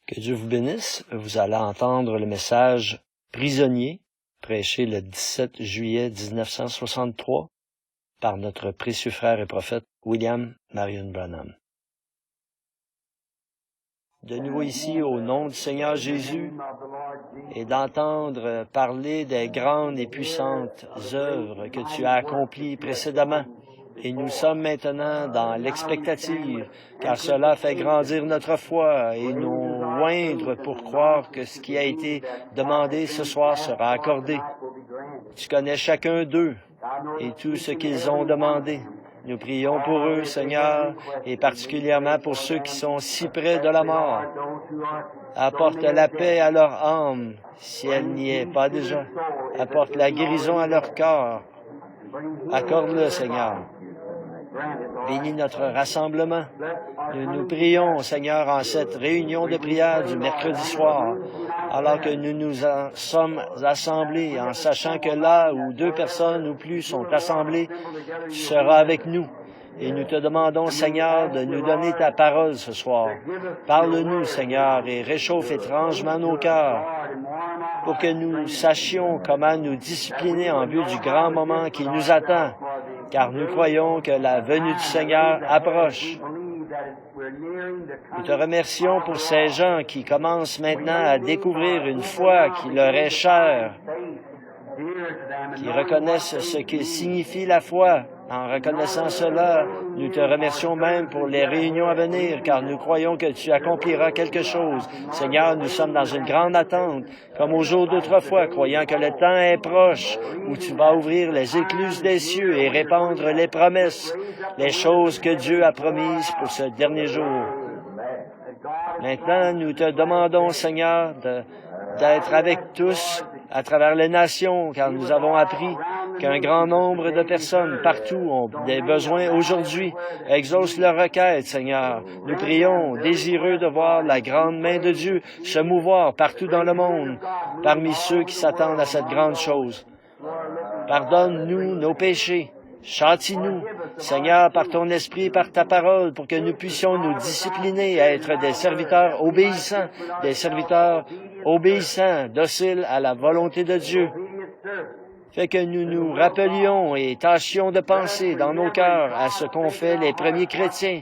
Que Dieu vous bénisse. Vous allez entendre le message « Prisonnier » prêché le 17 juillet 1963 par notre précieux frère et prophète William Marion Branham. De nouveau ici au nom du Seigneur Jésus et d'entendre parler des grandes et puissantes œuvres que tu as accomplies précédemment. Et nous sommes maintenant dans l'expectative, car cela fait grandir notre foi et nous oindre pour croire que ce qui a été demandé ce soir sera accordé. Tu connais chacun d'eux et tout ce qu'ils ont demandé. Nous prions pour eux, Seigneur, et particulièrement pour ceux qui sont si près de la mort. Apporte la paix à leur âme, si elle n'y est pas déjà. Apporte la guérison à leur corps. Accorde-le, Seigneur. Bénis notre rassemblement. Nous prions, Seigneur, en cette réunion de prière du mercredi soir, alors que nous nous en sommes assemblés, en sachant que là où 2 personnes ou plus sont assemblées, tu seras avec nous. Et nous te demandons, Seigneur, de nous donner ta parole ce soir. Parle-nous, Seigneur, et réchauffe étrangement nos cœurs, pour que nous sachions comment nous discipliner en vue du grand moment qui nous attend, car nous croyons que la venue du Seigneur approche. Nous te remercions pour ces gens qui commencent maintenant à découvrir une foi qui leur est chère, qui reconnaissent ce que signifie la foi. En reconnaissant cela, nous te remercions même pour les réunions à venir, car nous croyons que tu accompliras quelque chose. Seigneur, nous sommes dans une grande attente, comme au jour d'autrefois, croyant que le temps est proche, où tu vas ouvrir les écluses des cieux et répandre les promesses, les choses que Dieu a promises pour ce dernier jour. Maintenant, nous te demandons, Seigneur, d'être avec tous à travers les nations, car nous avons appris qu'un grand nombre de personnes partout ont des besoins aujourd'hui. Exauce leurs requêtes, Seigneur. Nous prions, désireux de voir la grande main de Dieu se mouvoir partout dans le monde, parmi ceux qui s'attendent à cette grande chose. Pardonne-nous nos péchés. Châtie-nous, Seigneur, par ton esprit, par ta parole, pour que nous puissions nous discipliner à être des serviteurs obéissants, dociles à la volonté de Dieu. Fait que nous nous rappelions et tâchions de penser dans nos cœurs à ce qu'ont fait les premiers chrétiens.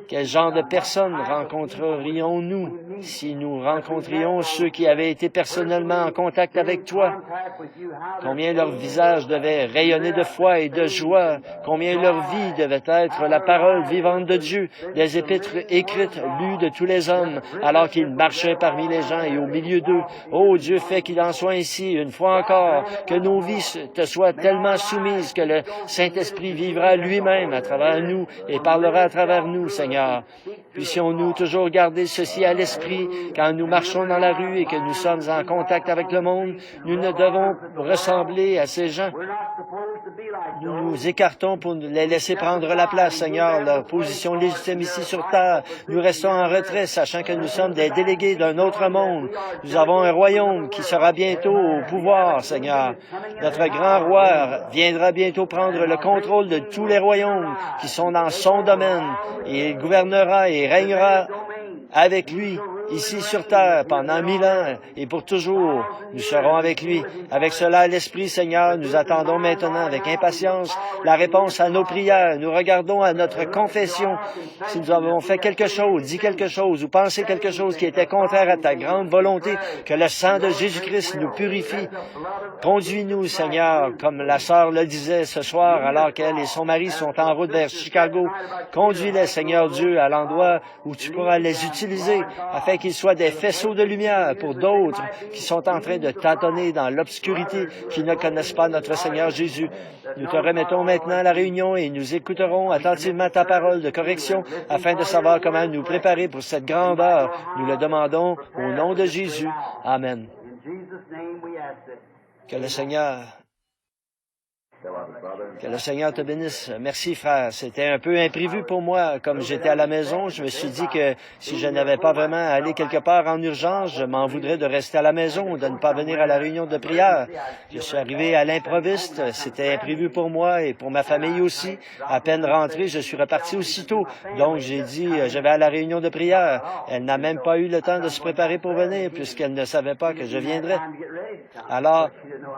Quel genre de personnes rencontrerions-nous si nous rencontrions ceux qui avaient été personnellement en contact avec toi? Combien leur visage devait rayonner de foi et de joie, combien leur vie devait être la parole vivante de Dieu, des épîtres écrites, lues de tous les hommes, alors qu'ils marchaient parmi les gens et au milieu d'eux. Oh Dieu, fais qu'il en soit ainsi, une fois encore, que nos vies te soient tellement soumises que le Saint-Esprit vivra lui-même à travers nous et parlera à travers nous, Seigneur. Puissions-nous toujours garder ceci à l'esprit quand nous marchons dans la rue et que nous sommes en contact avec le monde. Nous ne devons ressembler à ces gens. Nous nous écartons pour les laisser prendre la place, Seigneur, leur position légitime ici sur terre. Nous restons en retrait, sachant que nous sommes des délégués d'un autre monde. Nous avons un royaume qui sera bientôt au pouvoir, Seigneur. Notre grand roi viendra bientôt prendre le contrôle de tous les royaumes qui sont dans son domaine, et il gouvernera et régnera avec lui, ici sur terre, pendant 1000 ans et pour toujours. Nous serons avec lui. Avec cela à l'esprit, Seigneur, nous attendons maintenant avec impatience la réponse à nos prières. Nous regardons à notre confession. Si nous avons fait quelque chose, dit quelque chose ou pensé quelque chose qui était contraire à ta grande volonté, que le sang de Jésus-Christ nous purifie. Conduis-nous, Seigneur, comme la sœur le disait ce soir, alors qu'elle et son mari sont en route vers Chicago. Conduis-les, Seigneur Dieu, à l'endroit où tu pourras les utiliser, afin qu'ils soient des faisceaux de lumière pour d'autres qui sont en train de tâtonner dans l'obscurité, qui ne connaissent pas notre Seigneur Jésus. Nous te remettons maintenant à la réunion et nous écouterons attentivement ta parole de correction, afin de savoir comment nous préparer pour cette grande heure. Nous le demandons au nom de Jésus. Amen. Que le Seigneur Que le Seigneur te bénisse. Merci, frère. C'était un peu imprévu pour moi. Comme j'étais à la maison, je me suis dit que si je n'avais pas vraiment à aller quelque part en urgence, je m'en voudrais de rester à la maison, de ne pas venir à la réunion de prière. Je suis arrivé à l'improviste. C'était imprévu pour moi et pour ma famille aussi. À peine rentré, je suis reparti aussitôt. Donc, j'ai dit, je vais à la réunion de prière. Elle n'a même pas eu le temps de se préparer pour venir puisqu'elle ne savait pas que je viendrais. Alors,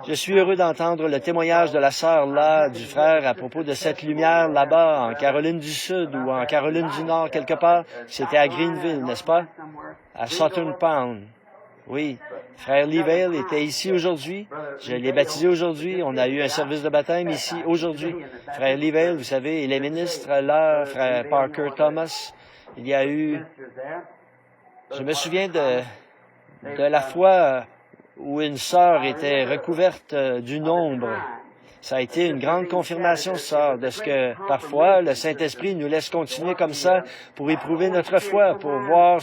je suis heureux d'entendre le témoignage de la sœur là, du frère, à propos de cette lumière là-bas, en Caroline du Sud ou en Caroline du Nord, quelque part. C'était à Greenville, n'est-ce pas? À Sutton Pound. Oui. Frère Leevale était ici aujourd'hui. Je l'ai baptisé aujourd'hui. On a eu un service de baptême ici aujourd'hui. Frère Leevale, vous savez, il est ministre là, frère Parker Thomas. Il y a eu... Je me souviens de la fois où une sœur était recouverte d'une ombre. Ça a été une grande confirmation, sœur, de ce que, parfois, le Saint-Esprit nous laisse continuer comme ça pour éprouver notre foi, pour voir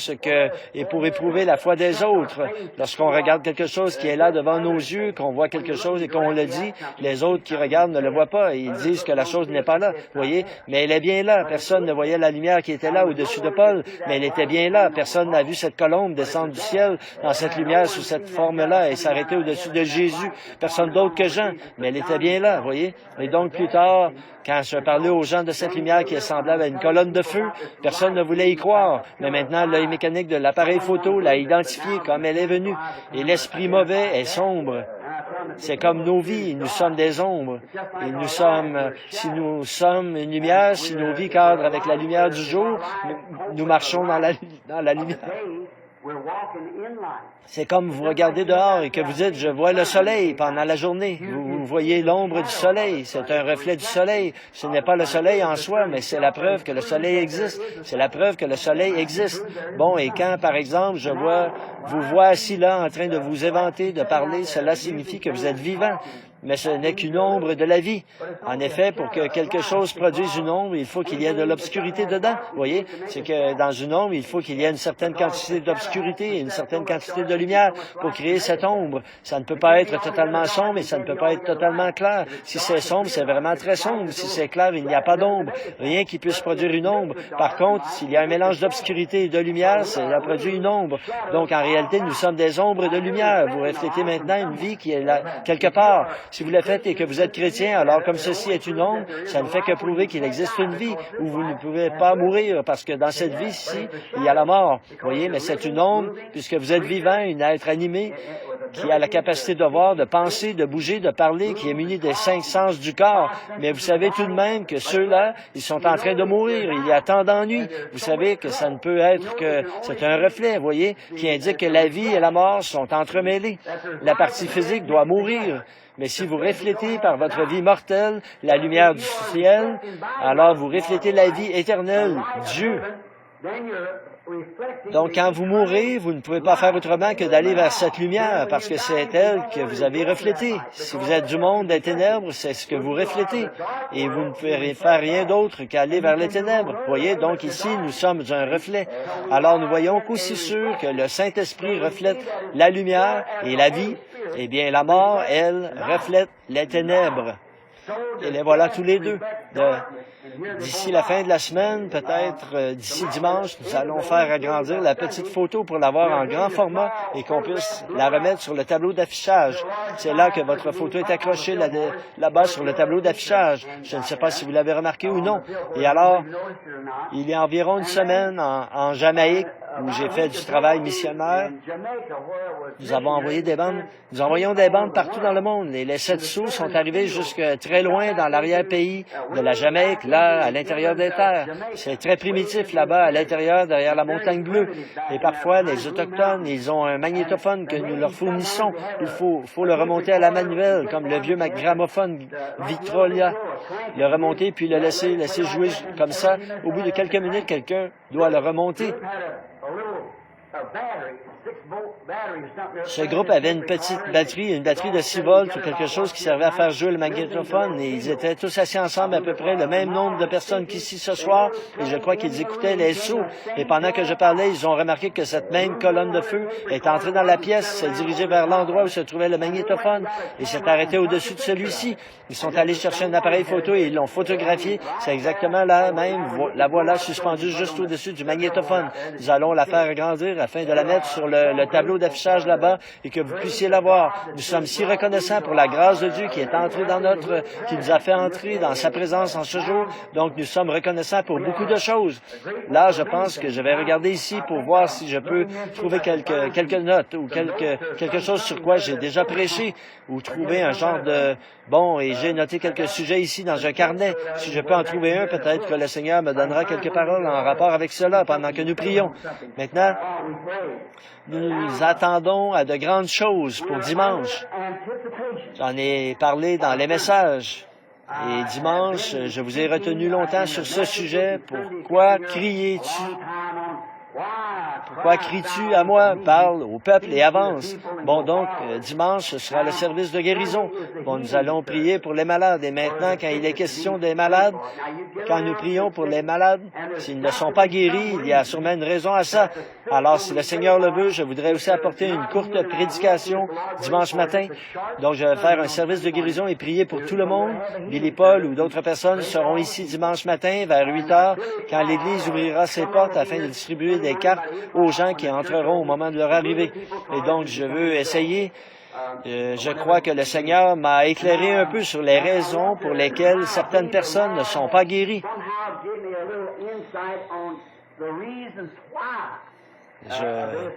et pour éprouver la foi des autres. Lorsqu'on regarde quelque chose qui est là devant nos yeux, qu'on voit quelque chose et qu'on le dit, les autres qui regardent ne le voient pas et ils disent que la chose n'est pas là, vous voyez, mais elle est bien là. Personne ne voyait la lumière qui était là au-dessus de Paul, mais elle était bien là. Personne n'a vu cette colombe descendre du ciel dans cette lumière sous cette forme-là et s'arrêter au-dessus de Jésus. Personne d'autre que Jean, mais elle était bien là. Vous voyez? Et donc, plus tard, quand je parlais aux gens de cette lumière qui est semblable à une colonne de feu, personne ne voulait y croire. Mais maintenant, l'œil mécanique de l'appareil photo l'a identifiée comme elle est venue. Et l'esprit mauvais est sombre. C'est comme nos vies. Nous sommes des ombres. Et si nous sommes une lumière, si nos vies cadrent avec la lumière du jour, nous marchons dans la lumière. C'est comme vous regardez dehors et que vous dites, je vois le soleil pendant la journée. Vous voyez l'ombre du soleil. C'est un reflet du soleil. Ce n'est pas le soleil en soi, mais c'est la preuve que le soleil existe. C'est la preuve que le soleil existe. Bon, et quand, par exemple, vous vois assis là en train de vous éventer, de parler, cela signifie que vous êtes vivant. Mais ce n'est qu'une ombre de la vie. En effet, pour que quelque chose produise une ombre, il faut qu'il y ait de l'obscurité dedans. Vous voyez, c'est que dans une ombre, il faut qu'il y ait une certaine quantité d'obscurité et une certaine quantité de lumière pour créer cette ombre. Ça ne peut pas être totalement sombre et ça ne peut pas être totalement clair. Si c'est sombre, c'est vraiment très sombre. Si c'est clair, il n'y a pas d'ombre. Rien qui puisse produire une ombre. Par contre, s'il y a un mélange d'obscurité et de lumière, ça produit une ombre. Donc, en réalité, nous sommes des ombres de lumière. Vous reflétez maintenant une vie qui est là, quelque part. Si vous le faites et que vous êtes chrétien, alors comme ceci est une ombre, ça ne fait que prouver qu'il existe une vie où vous ne pouvez pas mourir parce que dans cette vie-ci, il y a la mort. Vous voyez, mais c'est une ombre puisque vous êtes vivant, un être animé qui a la capacité de voir, de penser, de bouger, de parler, qui est muni des 5 sens du corps. Mais vous savez tout de même que ceux-là, ils sont en train de mourir. Il y a tant d'ennuis. Vous savez que ça ne peut être que... C'est un reflet, vous voyez, qui indique que la vie et la mort sont entremêlées. La partie physique doit mourir. Mais si vous reflétez par votre vie mortelle la lumière du ciel, alors vous reflétez la vie éternelle, Dieu. Donc, quand vous mourrez, vous ne pouvez pas faire autrement que d'aller vers cette lumière, parce que c'est elle que vous avez reflétée. Si vous êtes du monde des ténèbres, c'est ce que vous reflétez. Et vous ne pouvez faire rien d'autre qu'aller vers les ténèbres. Vous voyez, donc ici, nous sommes un reflet. Alors, nous voyons qu'aussi sûr que le Saint-Esprit reflète la lumière et la vie, eh bien, la mort, elle, reflète les ténèbres. Et les voilà tous les deux. D'ici la fin de la semaine, peut-être d'ici dimanche, nous allons faire agrandir la petite photo pour l'avoir en grand format et qu'on puisse la remettre sur le tableau d'affichage. C'est là que votre photo est accrochée là-bas sur le tableau d'affichage. Je ne sais pas si vous l'avez remarqué ou non. Et alors, il y a environ une semaine en Jamaïque, où j'ai fait du travail missionnaire, nous envoyons des bandes partout dans le monde. Et les 7 sous sont arrivés jusque très loin dans l'arrière-pays de la Jamaïque, là, à l'intérieur des terres. C'est très primitif là-bas, à l'intérieur, derrière la montagne bleue. Et parfois, les Autochtones, ils ont un magnétophone que nous leur fournissons. Il faut le remonter à la manuelle, comme le vieux gramophone Victrola. Le remonter, puis le laisser jouer comme ça. Au bout de quelques minutes, quelqu'un doit le remonter. Ce groupe avait une petite batterie, une batterie de 6 volts ou quelque chose qui servait à faire jouer le magnétophone. Et ils étaient tous assis ensemble, à peu près le même nombre de personnes qu'ici ce soir. Et je crois qu'ils écoutaient les sauts. Et pendant que je parlais, ils ont remarqué que cette même colonne de feu est entrée dans la pièce, s'est dirigée vers l'endroit où se trouvait le magnétophone et s'est arrêtée au-dessus de celui-ci. Ils sont allés chercher un appareil photo et ils l'ont photographié. C'est exactement la même. La voilà suspendue juste au-dessus du magnétophone. Nous allons la faire agrandir afin de la mettre sur le tableau d'affichage là-bas et que vous puissiez la voir. Nous sommes si reconnaissants pour la grâce de Dieu qui est entrée qui nous a fait entrer dans sa présence en ce jour. Donc, nous sommes reconnaissants pour beaucoup de choses. Là, je pense que je vais regarder ici pour voir si je peux trouver quelques notes ou quelque chose sur quoi j'ai déjà prêché ou trouver un genre de... Bon, et j'ai noté quelques sujets ici dans un carnet. Si je peux en trouver un, peut-être que le Seigneur me donnera quelques paroles en rapport avec cela pendant que nous prions. Maintenant, nous attendons à de grandes choses pour dimanche. J'en ai parlé dans les messages. Et dimanche, je vous ai retenu longtemps sur ce sujet. Pourquoi criez-tu? Pourquoi cries-tu à moi? Parle au peuple et avance. Bon, donc, dimanche, ce sera le service de guérison. Bon, nous allons prier pour les malades. Et maintenant, quand il est question des malades, quand nous prions pour les malades, s'ils ne sont pas guéris, il y a sûrement une raison à ça. Alors, si le Seigneur le veut, je voudrais aussi apporter une courte prédication dimanche matin. Donc, je vais faire un service de guérison et prier pour tout le monde. Billy Paul ou d'autres personnes seront ici dimanche matin vers 8 heures, quand l'Église ouvrira ses portes afin de distribuer des cartes aux gens qui entreront au moment de leur arrivée. Et donc, je veux essayer. Je crois que le Seigneur m'a éclairé un peu sur les raisons pour lesquelles certaines personnes ne sont pas guéries.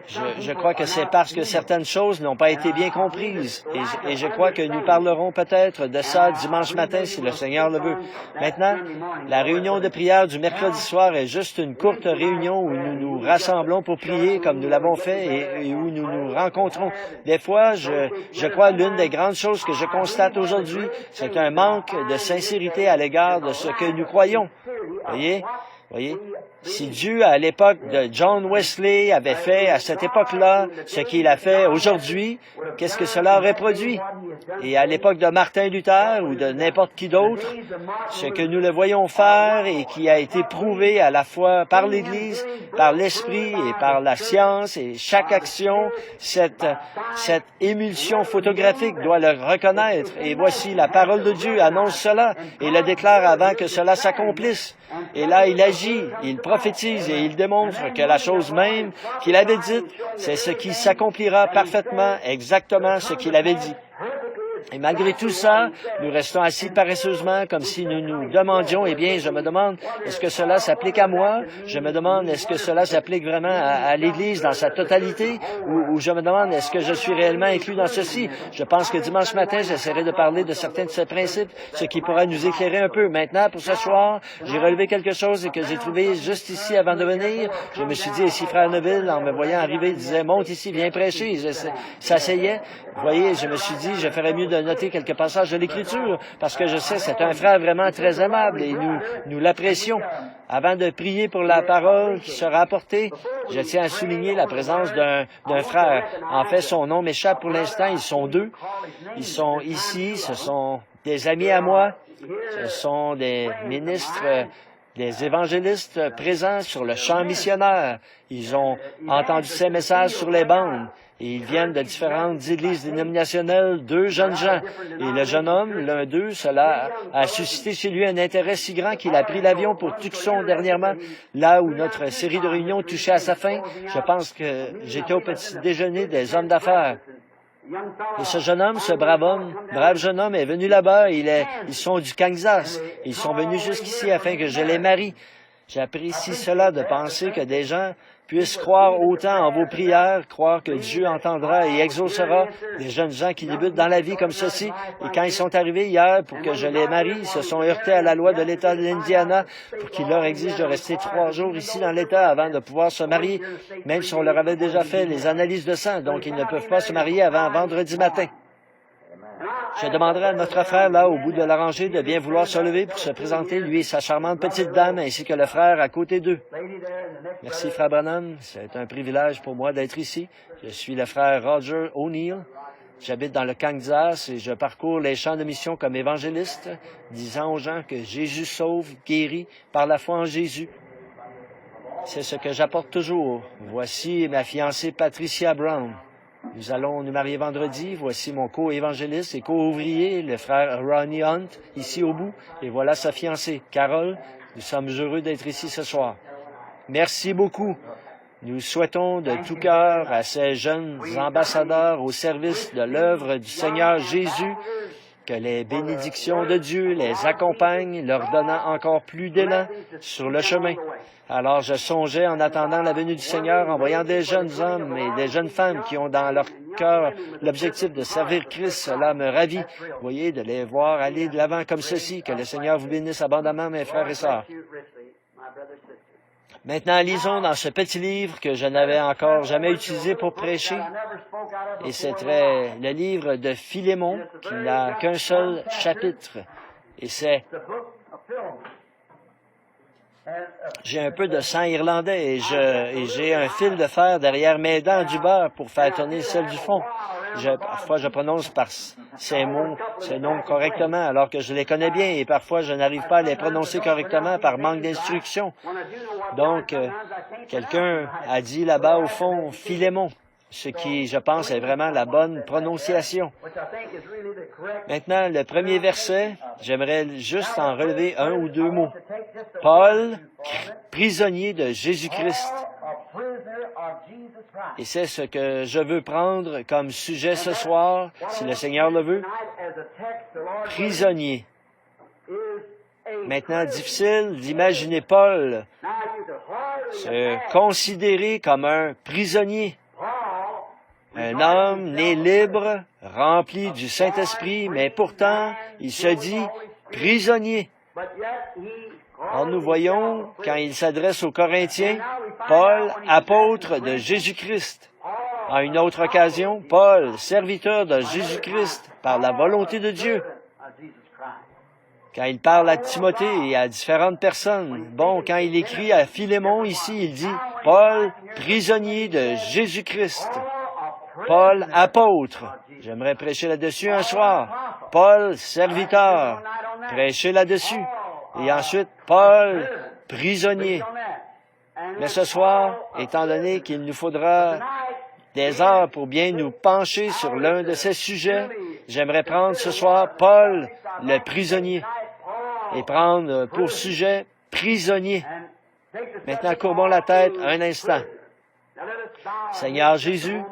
Je crois que c'est parce que certaines choses n'ont pas été bien comprises. Et je crois que nous parlerons peut-être de ça dimanche matin, si le Seigneur le veut. Maintenant, la réunion de prière du mercredi soir est juste une courte réunion où nous nous rassemblons pour prier, comme nous l'avons fait, et où nous nous rencontrons. Des fois, je crois l'une des grandes choses que je constate aujourd'hui, c'est un manque de sincérité à l'égard de ce que nous croyons. Voyez? Si Dieu, à l'époque de John Wesley, avait fait à cette époque-là ce qu'il a fait aujourd'hui, qu'est-ce que cela aurait produit? Et à l'époque de Martin Luther ou de n'importe qui d'autre, ce que nous le voyons faire et qui a été prouvé à la fois par l'Église, par l'Esprit et par la science, et chaque action, cette émulsion photographique doit le reconnaître. Et voici, la parole de Dieu annonce cela et le déclare avant que cela s'accomplisse. Et là, il agit, il prophétise et il démontre que la chose même qu'il avait dite, c'est ce qui s'accomplira parfaitement, exactement ce qu'il avait dit. Et malgré tout ça, nous restons assis paresseusement comme si nous nous demandions, eh bien, je me demande, est-ce que cela s'applique à moi? Je me demande, est-ce que cela s'applique vraiment à l'Église dans sa totalité? Ou je me demande, est-ce que je suis réellement inclus dans ceci? Je pense que dimanche matin, j'essaierai de parler de certains de ces principes, ce qui pourra nous éclairer un peu. Maintenant, pour ce soir, j'ai relevé quelque chose et que j'ai trouvé juste ici avant de venir. Je me suis dit, et si Frère Neville, en me voyant arriver, disait, monte ici, viens prêcher. Il s'asseyait. Vous voyez, je me suis dit, je ferais mieux de noter quelques passages de l'Écriture, parce que je sais, c'est un frère vraiment très aimable et nous l'apprécions. Avant de prier pour la parole qui sera apportée, je tiens à souligner la présence d'un frère. En fait, son nom m'échappe pour l'instant. Ils sont deux. Ils sont ici. Ce sont des amis à moi. Ce sont des ministres, des évangélistes présents sur le champ missionnaire. Ils ont entendu ces messages sur les bandes. Et ils viennent de différentes églises dénominationnelles, deux jeunes gens. Et le jeune homme, l'un d'eux, cela a suscité chez lui un intérêt si grand qu'il a pris l'avion pour Tucson dernièrement, là où notre série de réunions touchait à sa fin. Je pense que j'étais au petit déjeuner des hommes d'affaires. Et ce jeune homme, ce brave jeune homme est venu là-bas. Ils sont du Kansas. Ils sont venus jusqu'ici afin que je les marie. J'apprécie cela de penser que des gens puissent croire autant en vos prières, croire que Dieu entendra et exaucera des jeunes gens qui débutent dans la vie comme ceci. Et quand ils sont arrivés hier pour que je les marie, ils se sont heurtés à la loi de l'État de l'Indiana pour qu'il leur exige de rester 3 jours ici dans l'État avant de pouvoir se marier, même si on leur avait déjà fait les analyses de sang. Donc, ils ne peuvent pas se marier avant vendredi matin. Je demanderai à notre frère, là, au bout de la rangée, de bien vouloir se lever pour se présenter, lui et sa charmante petite dame, ainsi que le frère à côté d'eux. Merci, frère Branham. C'est un privilège pour moi d'être ici. Je suis le frère Roger O'Neill. J'habite dans le Kansas et je parcours les champs de mission comme évangéliste, disant aux gens que Jésus sauve, guérit par la foi en Jésus. C'est ce que j'apporte toujours. Voici ma fiancée Patricia Brown. Nous allons nous marier vendredi. Voici mon co-évangéliste et co-ouvrier, le frère Ronnie Hunt, ici au bout. Et voilà sa fiancée, Carole. Nous sommes heureux d'être ici ce soir. Merci beaucoup. Nous souhaitons de tout cœur à ces jeunes ambassadeurs au service de l'œuvre du Seigneur Jésus que les bénédictions de Dieu les accompagnent, leur donnant encore plus d'élan sur le chemin. Alors je songeais en attendant la venue du Seigneur, en voyant des jeunes hommes et des jeunes femmes qui ont dans leur cœur l'objectif de servir Christ. Cela me ravit, vous voyez, de les voir aller de l'avant comme ceci. Que le Seigneur vous bénisse abondamment, mes frères et sœurs. Maintenant, lisons dans ce petit livre que je n'avais encore jamais utilisé pour prêcher. Et c'est le livre de Philémon, qui n'a qu'un seul chapitre. Et c'est... J'ai un peu de sang irlandais et j'ai un fil de fer derrière mes dents du bas pour faire tourner celle du fond. Parfois, je prononce par ces noms correctement alors que je les connais bien et parfois, je n'arrive pas à les prononcer correctement par manque d'instruction. Donc, quelqu'un a dit là-bas au fond Philémon, ce qui, je pense, est vraiment la bonne prononciation. Maintenant, le premier verset, j'aimerais juste en relever un ou deux mots. Paul, prisonnier de Jésus-Christ. Et c'est ce que je veux prendre comme sujet ce soir, si le Seigneur le veut. Prisonnier. Maintenant, difficile d'imaginer Paul se considérer comme un prisonnier. Un homme né libre, rempli du Saint-Esprit, mais pourtant, il se dit prisonnier. Or, nous voyons, quand il s'adresse aux Corinthiens, Paul, apôtre de Jésus-Christ. À une autre occasion, Paul, serviteur de Jésus-Christ, par la volonté de Dieu. Quand il parle à Timothée et à différentes personnes, quand il écrit à Philémon ici, il dit « Paul, prisonnier de Jésus-Christ ». Paul, apôtre. J'aimerais prêcher là-dessus un soir. Paul, serviteur. Prêcher là-dessus. Et ensuite, Paul, prisonnier. Mais ce soir, étant donné qu'il nous faudra des heures pour bien nous pencher sur l'un de ces sujets, j'aimerais prendre ce soir Paul, le prisonnier, et prendre pour sujet prisonnier. Maintenant, courbons la tête un instant. Seigneur Jésus,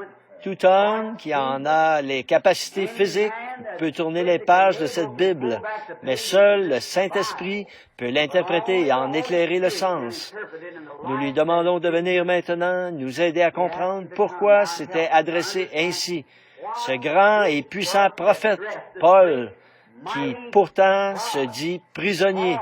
tout homme qui en a les capacités physiques peut tourner les pages de cette Bible, mais seul le Saint-Esprit peut l'interpréter et en éclairer le sens. Nous lui demandons de venir maintenant nous aider à comprendre pourquoi c'était adressé ainsi. Ce grand et puissant prophète, Paul, qui pourtant se dit prisonnier.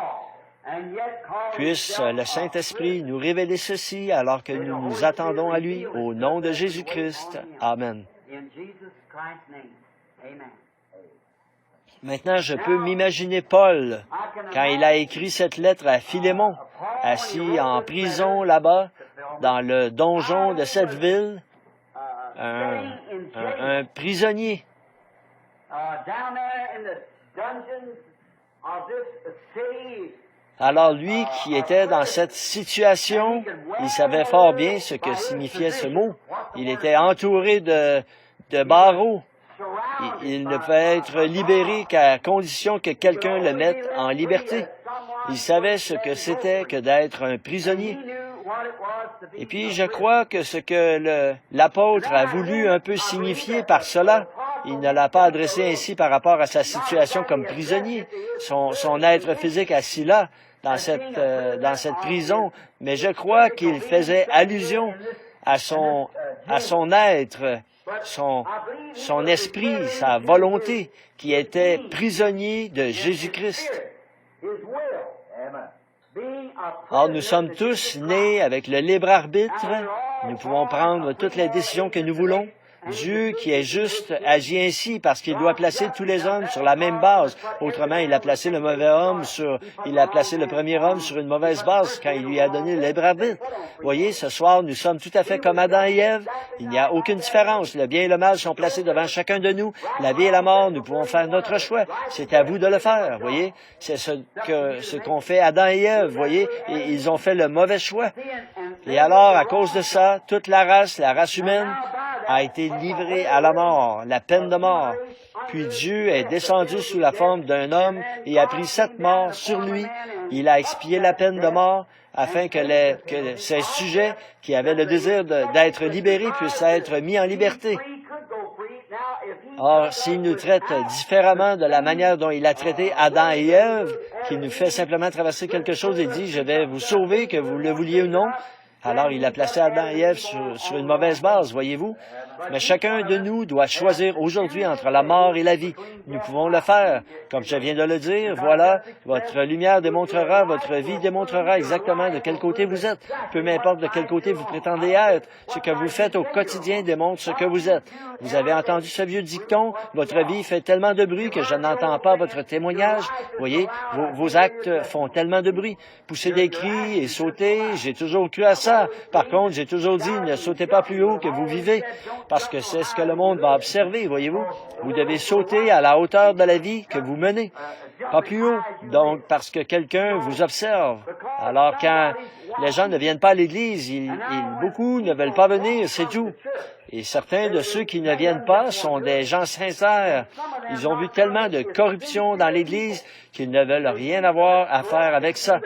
Puisse le Saint-Esprit nous révéler ceci alors que nous nous attendons à lui, au nom de Jésus-Christ. Amen. Maintenant, je peux m'imaginer Paul, quand il a écrit cette lettre à Philémon, assis en prison là-bas, dans le donjon de cette ville, un prisonnier. Alors lui qui était dans cette situation, il savait fort bien ce que signifiait ce mot. Il était entouré de barreaux. Il ne peut être libéré qu'à condition que quelqu'un le mette en liberté. Il savait ce que c'était que d'être un prisonnier. Et puis, je crois que ce que l'apôtre a voulu un peu signifier par cela, il ne l'a pas adressé ainsi par rapport à sa situation comme prisonnier, son être physique assis là, dans cette prison, mais je crois qu'il faisait allusion à son être, son esprit, sa volonté, qui était prisonnier de Jésus-Christ. Or, nous sommes tous nés avec le libre arbitre. Nous pouvons prendre toutes les décisions que nous voulons. Dieu qui est juste agit ainsi parce qu'il doit placer tous les hommes sur la même base. Autrement, il a placé le mauvais homme il a placé le premier homme sur une mauvaise base quand il lui a donné le libre arbitre. Voyez, ce soir, nous sommes tout à fait comme Adam et Ève. Il n'y a aucune différence. Le bien et le mal sont placés devant chacun de nous. La vie et la mort, nous pouvons faire notre choix. C'est à vous de le faire, voyez. C'est ce qu'ont fait Adam et Ève, voyez. Et ils ont fait le mauvais choix. Et alors, à cause de ça, toute la race humaine, a été livrée à la mort, la peine de mort. Puis Dieu est descendu sous la forme d'un homme et a pris cette mort sur lui. Il a expié la peine de mort afin que ces sujets qui avaient le désir d'être libérés puissent être mis en liberté. Or, s'il nous traite différemment de la manière dont il a traité Adam et Ève, qui nous fait simplement traverser quelque chose et dit « Je vais vous sauver, que vous le vouliez ou non », alors il a placé Adam et Ève sur une mauvaise base, voyez-vous. Mais chacun de nous doit choisir aujourd'hui entre la mort et la vie. Nous pouvons le faire. Comme je viens de le dire, voilà, votre lumière démontrera, votre vie démontrera exactement de quel côté vous êtes. Peu m'importe de quel côté vous prétendez être. Ce que vous faites au quotidien démontre ce que vous êtes. Vous avez entendu ce vieux dicton, votre vie fait tellement de bruit que je n'entends pas votre témoignage. Voyez, vos actes font tellement de bruit. Pousser des cris et sauter, j'ai toujours cru à ça. Par contre, j'ai toujours dit, ne sautez pas plus haut que vous vivez, parce que c'est ce que le monde va observer, voyez-vous. Vous devez sauter à la hauteur de la vie que vous menez, pas plus haut. Donc, parce que quelqu'un vous observe. Alors, quand les gens ne viennent pas à l'Église, beaucoup ne veulent pas venir, c'est tout. Et certains de ceux qui ne viennent pas sont des gens sincères. Ils ont vu tellement de corruption dans l'Église qu'ils ne veulent rien avoir à faire avec ça.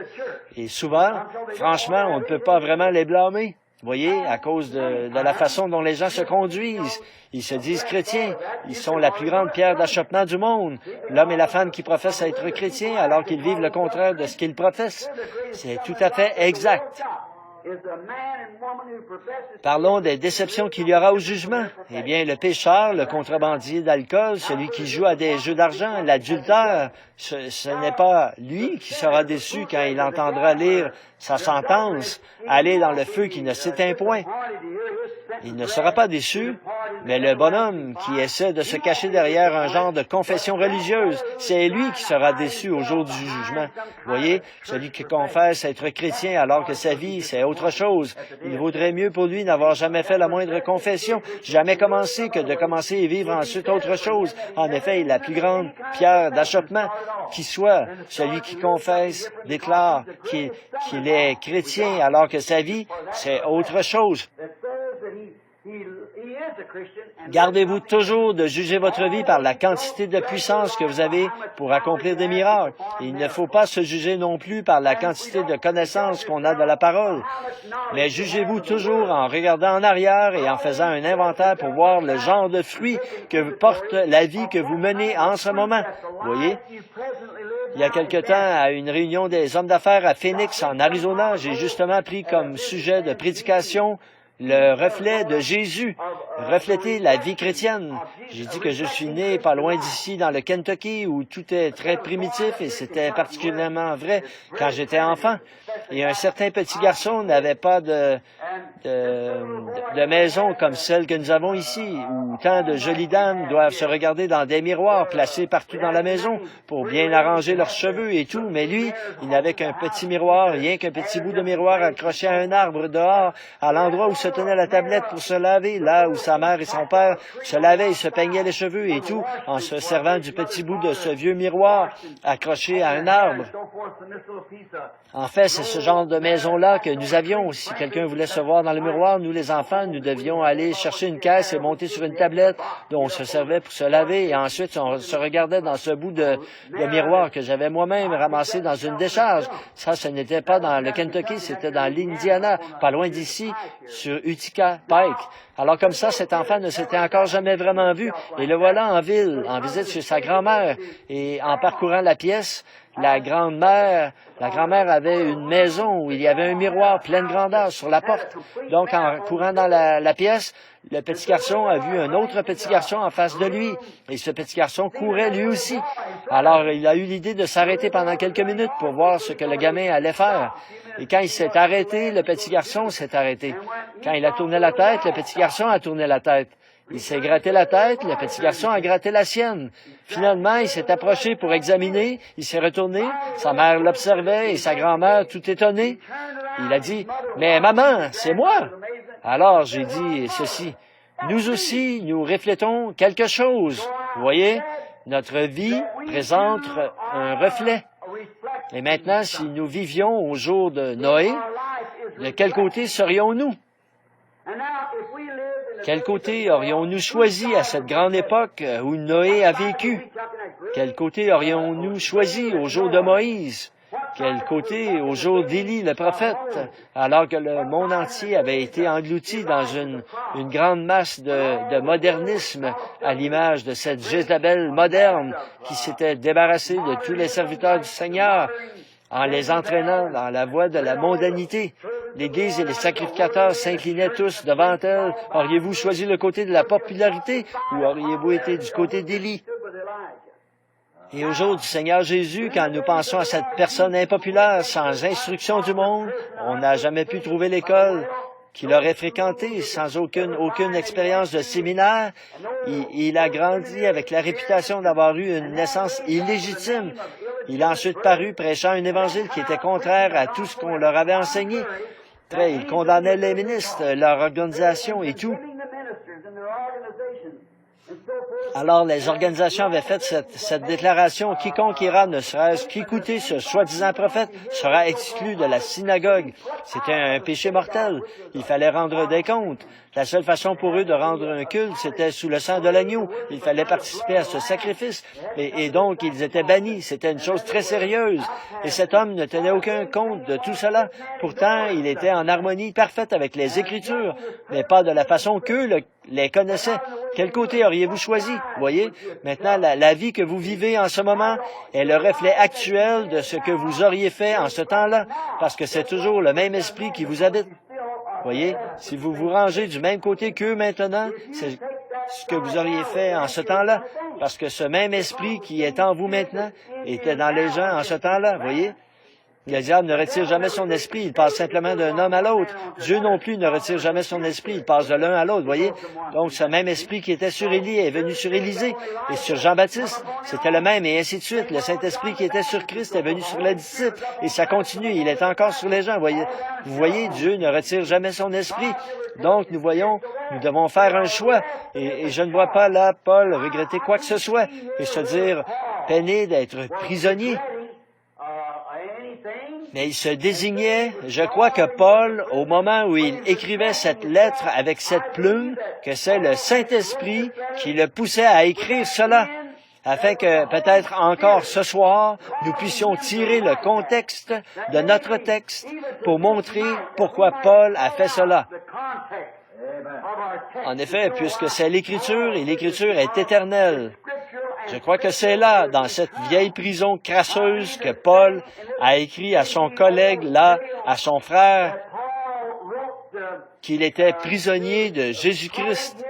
Et souvent, franchement, on ne peut pas vraiment les blâmer. Voyez, à cause de la façon dont les gens se conduisent. Ils se disent chrétiens. Ils sont la plus grande pierre d'achoppement du monde. L'homme et la femme qui professent être chrétiens alors qu'ils vivent le contraire de ce qu'ils professent. C'est tout à fait exact. Parlons des déceptions qu'il y aura au jugement. Eh bien, le pécheur, le contrebandier d'alcool, celui qui joue à des jeux d'argent, l'adultère, ce n'est pas lui qui sera déçu quand il entendra lire sa sentence, aller dans le feu qui ne s'éteint point. Il ne sera pas déçu, mais le bonhomme qui essaie de se cacher derrière un genre de confession religieuse, c'est lui qui sera déçu au jour du jugement. Voyez, celui qui confesse être chrétien alors que sa vie, c'est autre chose. Il vaudrait mieux pour lui n'avoir jamais fait la moindre confession, jamais commencé, que de commencer et vivre ensuite autre chose. En effet, la plus grande pierre d'achoppement qui soit, celui qui confesse, déclare qu'il est chrétien alors que sa vie, c'est autre chose. Gardez-vous toujours de juger votre vie par la quantité de puissance que vous avez pour accomplir des miracles. Il ne faut pas se juger non plus par la quantité de connaissances qu'on a de la parole. Mais jugez-vous toujours en regardant en arrière et en faisant un inventaire pour voir le genre de fruits que porte la vie que vous menez en ce moment. Voyez? Il y a quelque temps, à une réunion des hommes d'affaires à Phoenix, en Arizona, j'ai justement pris comme sujet de prédication le reflet de Jésus, refléter la vie chrétienne. J'ai dit que je suis né pas loin d'ici, dans le Kentucky, où tout est très primitif, et c'était particulièrement vrai quand j'étais enfant. Et un certain petit garçon n'avait pas de maison comme celle que nous avons ici, où tant de jolies dames doivent se regarder dans des miroirs placés partout dans la maison pour bien arranger leurs cheveux et tout. Mais lui, il n'avait qu'un petit miroir, rien qu'un petit bout de miroir accroché à un arbre dehors, à l'endroit où se tenait la tablette pour se laver, là où sa mère et son père se lavaient et se peignaient les cheveux et tout, en se servant du petit bout de ce vieux miroir accroché à un arbre. En fait, c'est ce genre de maison-là que nous avions. Si quelqu'un voulait se voir dans le miroir, nous, les enfants, nous devions aller chercher une caisse et monter sur une tablette dont on se servait pour se laver. Et ensuite, on se regardait dans ce bout de miroir que j'avais moi-même ramassé dans une décharge. Ça, ce n'était pas dans le Kentucky, c'était dans l'Indiana, pas loin d'ici, sur Utica Pike. Alors comme ça, cet enfant ne s'était encore jamais vraiment vu. Et le voilà en ville, en visite chez sa grand-mère. Et en parcourant la pièce, la grand-mère avait une maison où il y avait un miroir pleine grandeur sur la porte. Donc, en courant dans la pièce, le petit garçon a vu un autre petit garçon en face de lui. Et ce petit garçon courait lui aussi. Alors, il a eu l'idée de s'arrêter pendant quelques minutes pour voir ce que le gamin allait faire. Et quand il s'est arrêté, le petit garçon s'est arrêté. Quand il a tourné la tête, le petit garçon a tourné la tête. Il s'est gratté la tête, le petit garçon a gratté la sienne. Finalement, il s'est approché pour examiner, il s'est retourné, sa mère l'observait et sa grand-mère tout étonnée. Il a dit, « Mais maman, c'est moi! » Alors j'ai dit ceci, « Nous aussi, nous reflétons quelque chose. Vous voyez, notre vie présente un reflet. Et maintenant, si nous vivions au jour de Noé, de quel côté serions-nous? Quel côté aurions-nous choisi à cette grande époque où Noé a vécu? Quel côté aurions-nous choisi au jour de Moïse? Quel côté au jour d'Élie, le prophète, alors que le monde entier avait été englouti dans une grande masse de modernisme à l'image de cette Jézabel moderne qui s'était débarrassée de tous les serviteurs du Seigneur en les entraînant dans la voie de la mondanité. L'Église et les sacrificateurs s'inclinaient tous devant elle. Auriez-vous choisi le côté de la popularité ou auriez-vous été du côté d'Élie? Et au jour du Seigneur Jésus, quand nous pensons à cette personne impopulaire, sans instruction du monde, on n'a jamais pu trouver l'école qu'il aurait fréquentée, sans aucune expérience de séminaire. Il a grandi avec la réputation d'avoir eu une naissance illégitime. Il a ensuite paru prêchant un évangile qui était contraire à tout ce qu'on leur avait enseigné. Il condamnait les ministres, leur organisation et tout. Alors, les organisations avaient fait cette déclaration. Quiconque ira, ne serait-ce qu'écouter ce soi-disant prophète, sera exclu de la synagogue. C'était un péché mortel. Il fallait rendre des comptes. La seule façon pour eux de rendre un culte, c'était sous le sang de l'agneau. Il fallait participer à ce sacrifice. Et donc, ils étaient bannis. C'était une chose très sérieuse. Et cet homme ne tenait aucun compte de tout cela. Pourtant, il était en harmonie parfaite avec les Écritures, mais pas de la façon qu'eux les connaissaient. Quel côté auriez-vous choisi? Vous voyez, maintenant, la vie que vous vivez en ce moment est le reflet actuel de ce que vous auriez fait en ce temps-là, parce que c'est toujours le même esprit qui vous habite. Vous voyez, si vous vous rangez du même côté qu'eux maintenant, c'est ce que vous auriez fait en ce temps-là, parce que ce même esprit qui est en vous maintenant était dans les gens en ce temps-là, vous voyez. Le diable ne retire jamais son esprit, il passe simplement d'un homme à l'autre. Dieu non plus ne retire jamais son esprit, il passe de l'un à l'autre, voyez. Donc, ce même esprit qui était sur Élie est venu sur Élisée et sur Jean-Baptiste. C'était le même et ainsi de suite. Le Saint-Esprit qui était sur Christ est venu sur les disciples et ça continue. Il est encore sur les gens, voyez. Vous voyez, Dieu ne retire jamais son esprit. Donc, nous voyons, nous devons faire un choix. Et je ne vois pas là Paul regretter quoi que ce soit et se dire peiné d'être prisonnier. Mais il se désignait, je crois que Paul, au moment où il écrivait cette lettre avec cette plume, que c'est le Saint-Esprit qui le poussait à écrire cela, afin que peut-être encore ce soir, nous puissions tirer le contexte de notre texte pour montrer pourquoi Paul a fait cela. En effet, puisque c'est l'Écriture, et l'Écriture est éternelle, je crois que c'est là, dans cette vieille prison crasseuse, que Paul a écrit à son collègue, là, à son frère, qu'il était prisonnier de Jésus-Christ.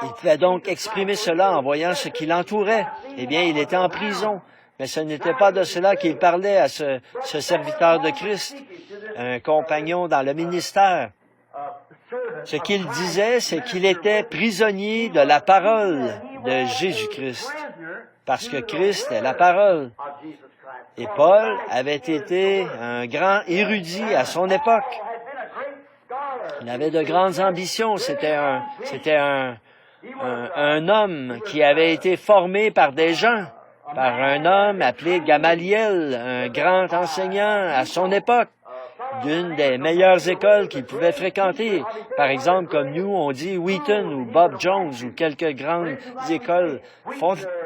Il pouvait donc exprimer cela en voyant ce qui l'entourait. Eh bien, il était en prison. Mais ce n'était pas de cela qu'il parlait à ce serviteur de Christ, un compagnon dans le ministère. Ce qu'il disait, c'est qu'il était prisonnier de la parole de Jésus-Christ, parce que Christ est la parole. Et Paul avait été un grand érudit à son époque. Il avait de grandes ambitions. C'était un homme qui avait été formé par des gens, par un homme appelé Gamaliel, un grand enseignant à son époque, d'une des meilleures écoles qu'il pouvait fréquenter. Par exemple, comme nous, on dit Wheaton ou Bob Jones ou quelques grandes écoles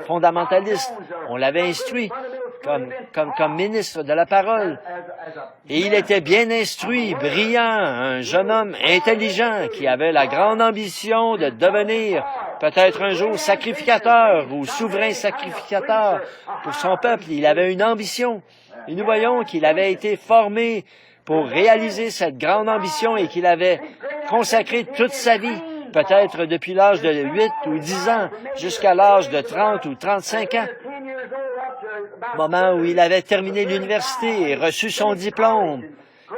fondamentalistes. On l'avait instruit comme ministre de la parole. Et il était bien instruit, brillant, un jeune homme intelligent qui avait la grande ambition de devenir peut-être un jour sacrificateur ou souverain sacrificateur pour son peuple. Il avait une ambition. Et nous voyons qu'il avait été formé pour réaliser cette grande ambition et qu'il avait consacré toute sa vie, peut-être depuis l'âge de 8 ou 10 ans, jusqu'à l'âge de 30 ou 35 ans, moment où il avait terminé l'université et reçu son diplôme.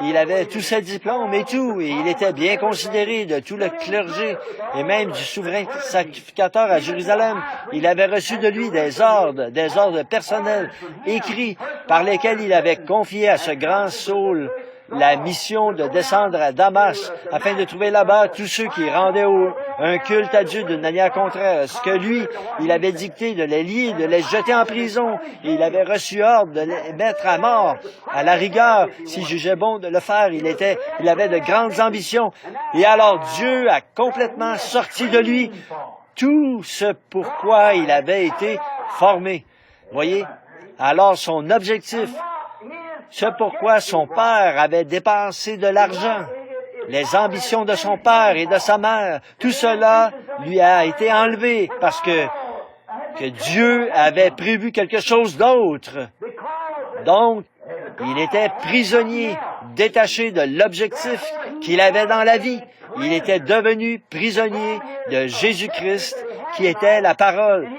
Il avait tous ses diplômes et tout, et il était bien considéré de tout le clergé et même du souverain sacrificateur à Jérusalem. Il avait reçu de lui des ordres personnels écrits par lesquels il avait confié à ce grand Saul la mission de descendre à Damas afin de trouver là-bas tous ceux qui rendaient un culte à Dieu d'une manière contraire. Ce que lui, il avait dicté de les lier, de les jeter en prison. Et il avait reçu ordre de les mettre à mort. À la rigueur, s'il jugeait bon de le faire, il avait de grandes ambitions. Et alors Dieu a complètement sorti de lui tout ce pourquoi il avait été formé. Voyez? Alors son objectif, ce pourquoi son père avait dépensé de l'argent, les ambitions de son père et de sa mère, tout cela lui a été enlevé parce que Dieu avait prévu quelque chose d'autre. Donc, il était prisonnier, détaché de l'objectif qu'il avait dans la vie. Il était devenu prisonnier de Jésus-Christ, qui était la parole.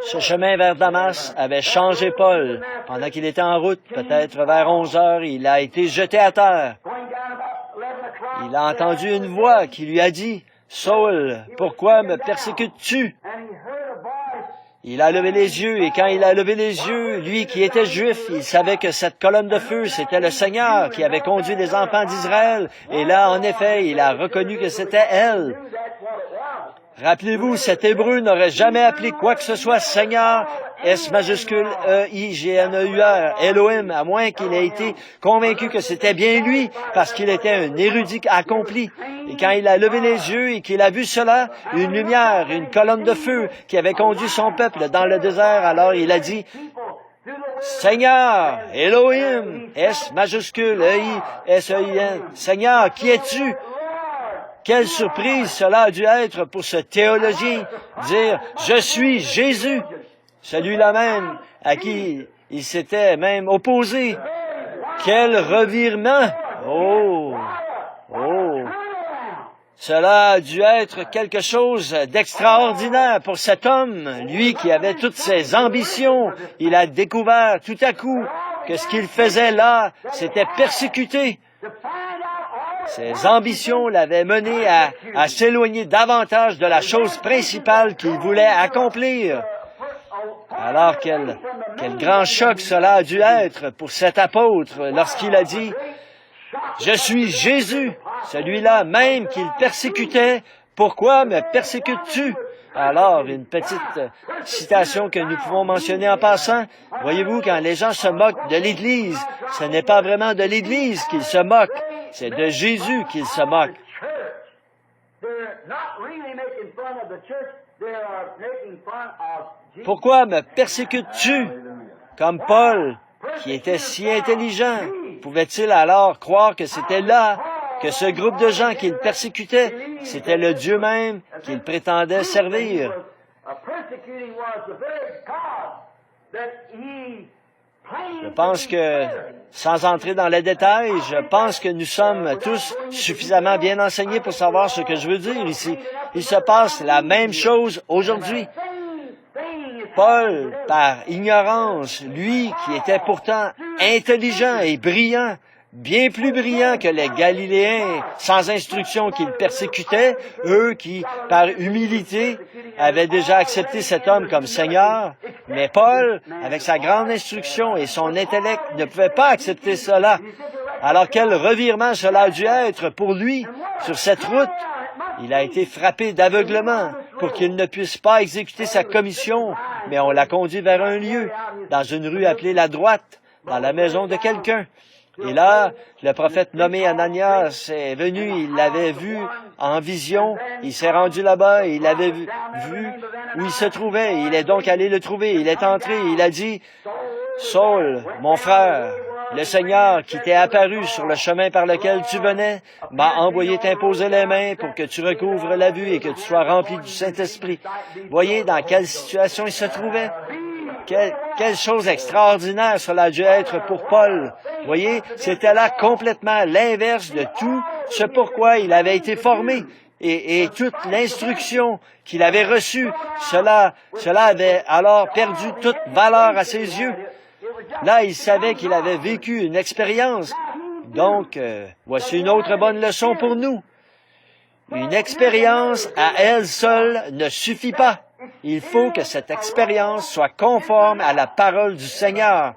Ce chemin vers Damas avait changé Paul. Pendant qu'il était en route, peut-être vers 11 heures, il a été jeté à terre. Il a entendu une voix qui lui a dit, « Saul, pourquoi me persécutes-tu? » Il a levé les yeux, et quand il a levé les yeux, lui qui était juif, il savait que cette colonne de feu, c'était le Seigneur qui avait conduit les enfants d'Israël. Et là, en effet, il a reconnu que c'était elle. Rappelez-vous, cet Hébreu n'aurait jamais appelé quoi que ce soit Seigneur, S majuscule, E-I-G-N-E-U-R, Elohim, à moins qu'il ait été convaincu que c'était bien lui, parce qu'il était un érudit accompli. Et quand il a levé les yeux et qu'il a vu cela, une lumière, une colonne de feu qui avait conduit son peuple dans le désert, alors il a dit, Seigneur, Elohim, S majuscule, E-I-S-E-I-N, Seigneur, qui es-tu? Quelle surprise cela a dû être pour ce théologien, dire « Je suis Jésus », celui-là même à qui il s'était même opposé. Quel revirement! Oh! Oh! Cela a dû être quelque chose d'extraordinaire pour cet homme, lui qui avait toutes ses ambitions. Il a découvert tout à coup que ce qu'il faisait là, c'était persécuter. Ses ambitions l'avaient mené à s'éloigner davantage de la chose principale qu'il voulait accomplir. Alors quel grand choc cela a dû être pour cet apôtre lorsqu'il a dit « Je suis Jésus, celui-là même qu'il persécutait, pourquoi me persécutes-tu? » Alors, une petite citation que nous pouvons mentionner en passant. Voyez-vous, quand les gens se moquent de l'Église, ce n'est pas vraiment de l'Église qu'ils se moquent, c'est de Jésus qu'ils se moquent. Pourquoi me persécutes-tu? Comme Paul, qui était si intelligent, pouvait-il alors croire que c'était là, que ce groupe de gens qu'il persécutait, c'était le Dieu même qu'il prétendait servir? Je pense que, sans entrer dans les détails, je pense que nous sommes tous suffisamment bien enseignés pour savoir ce que je veux dire ici. Il se passe la même chose aujourd'hui. Paul, par ignorance, lui qui était pourtant intelligent et brillant, bien plus brillant que les Galiléens sans instruction qu'ils persécutaient, eux qui, par humilité, avaient déjà accepté cet homme comme Seigneur. Mais Paul, avec sa grande instruction et son intellect, ne pouvait pas accepter cela. Alors quel revirement cela a dû être pour lui sur cette route. Il a été frappé d'aveuglement pour qu'il ne puisse pas exécuter sa commission, mais on l'a conduit vers un lieu, dans une rue appelée la Droite, dans la maison de quelqu'un. Et là, le prophète nommé Ananias est venu, il l'avait vu en vision, il s'est rendu là-bas, et il avait vu où il se trouvait, il est donc allé le trouver, il est entré, il a dit, « Saul, mon frère, le Seigneur qui t'est apparu sur le chemin par lequel tu venais m'a envoyé t'imposer les mains pour que tu recouvres la vue et que tu sois rempli du Saint-Esprit. » Voyez dans quelle situation il se trouvait. Quelle chose extraordinaire cela a dû être pour Paul. Voyez, c'était là complètement l'inverse de tout ce pourquoi il avait été formé. Et toute l'instruction qu'il avait reçue, cela avait alors perdu toute valeur à ses yeux. Là, il savait qu'il avait vécu une expérience. Donc, voici une autre bonne leçon pour nous. Une expérience à elle seule ne suffit pas. Il faut que cette expérience soit conforme à la parole du Seigneur.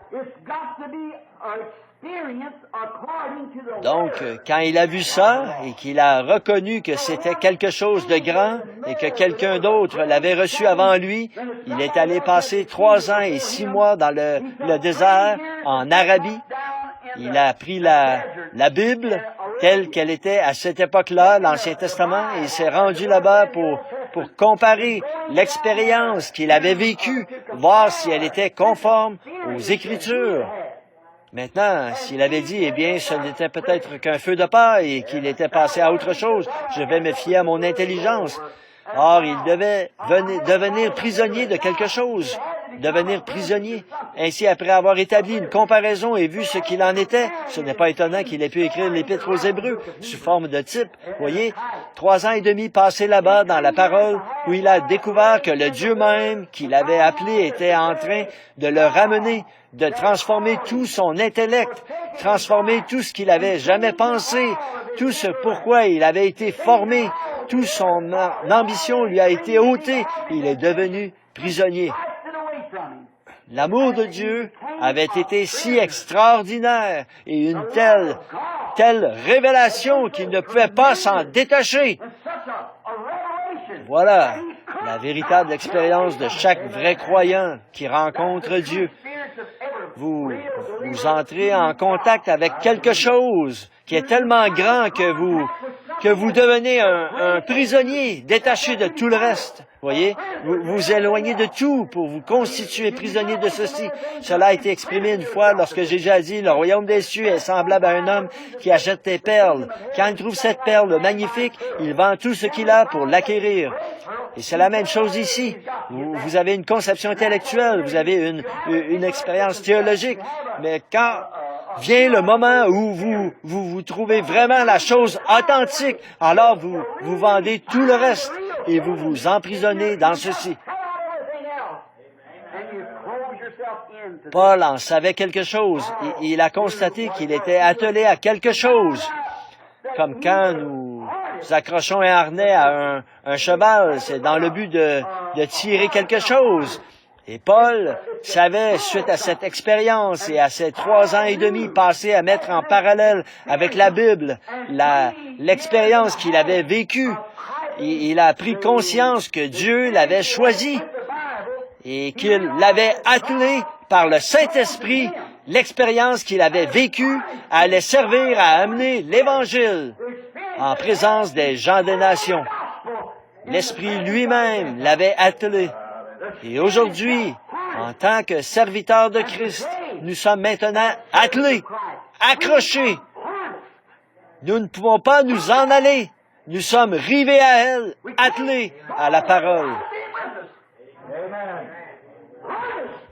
Donc, quand il a vu ça et qu'il a reconnu que c'était quelque chose de grand et que quelqu'un d'autre l'avait reçu avant lui, il est allé passer 3 ans et 6 mois dans le désert en Arabie. Il a pris la Bible telle qu'elle était à cette époque-là, l'Ancien Testament, et il s'est rendu là-bas pour comparer l'expérience qu'il avait vécue, voir si elle était conforme aux Écritures. Maintenant, s'il avait dit, eh bien, ce n'était peut-être qu'un feu de paille et qu'il était passé à autre chose, je vais me fier à mon intelligence. Or, il devait devenir prisonnier de quelque chose, devenir prisonnier. Ainsi, après avoir établi une comparaison et vu ce qu'il en était, ce n'est pas étonnant qu'il ait pu écrire l'Épître aux Hébreux sous forme de type. Voyez, 3 ans et demi passés là-bas dans la parole, où il a découvert que le Dieu même qu'il avait appelé était en train de le ramener, de transformer tout son intellect, transformer tout ce qu'il avait jamais pensé, tout ce pourquoi il avait été formé, toute son ambition lui a été ôtée. Il est devenu prisonnier. L'amour de Dieu avait été si extraordinaire et une telle révélation qu'il ne pouvait pas s'en détacher. Voilà la véritable expérience de chaque vrai croyant qui rencontre Dieu. Vous entrez en contact avec quelque chose qui est tellement grand que vous devenez un prisonnier détaché de tout le reste. Voyez, vous éloignez de tout pour vous constituer prisonnier de ceci. Cela a été exprimé une fois lorsque Jésus a dit, le royaume des cieux est semblable à un homme qui achète des perles. Quand il trouve cette perle magnifique, il vend tout ce qu'il a pour l'acquérir. Et c'est la même chose ici. Vous avez une conception intellectuelle, vous avez une expérience théologique, mais quand vient le moment où vous trouvez vraiment la chose authentique, alors vous vendez tout le reste et vous vous emprisonnez dans ceci. Paul en savait quelque chose. Il a constaté qu'il était attelé à quelque chose. Comme quand nous accrochons un harnais à un cheval, c'est dans le but de tirer quelque chose. Et Paul savait, suite à cette expérience et à ces 3 ans et demi passés à mettre en parallèle avec la Bible, l'expérience qu'il avait vécue, il a pris conscience que Dieu l'avait choisi et qu'il l'avait attelé par le Saint-Esprit. L'expérience qu'il avait vécue allait servir à amener l'Évangile en présence des gens des nations. L'Esprit lui-même l'avait attelé. Et aujourd'hui, en tant que serviteurs de Christ, nous sommes maintenant attelés, accrochés. Nous ne pouvons pas nous en aller. Nous sommes rivés à elle, attelés à la parole.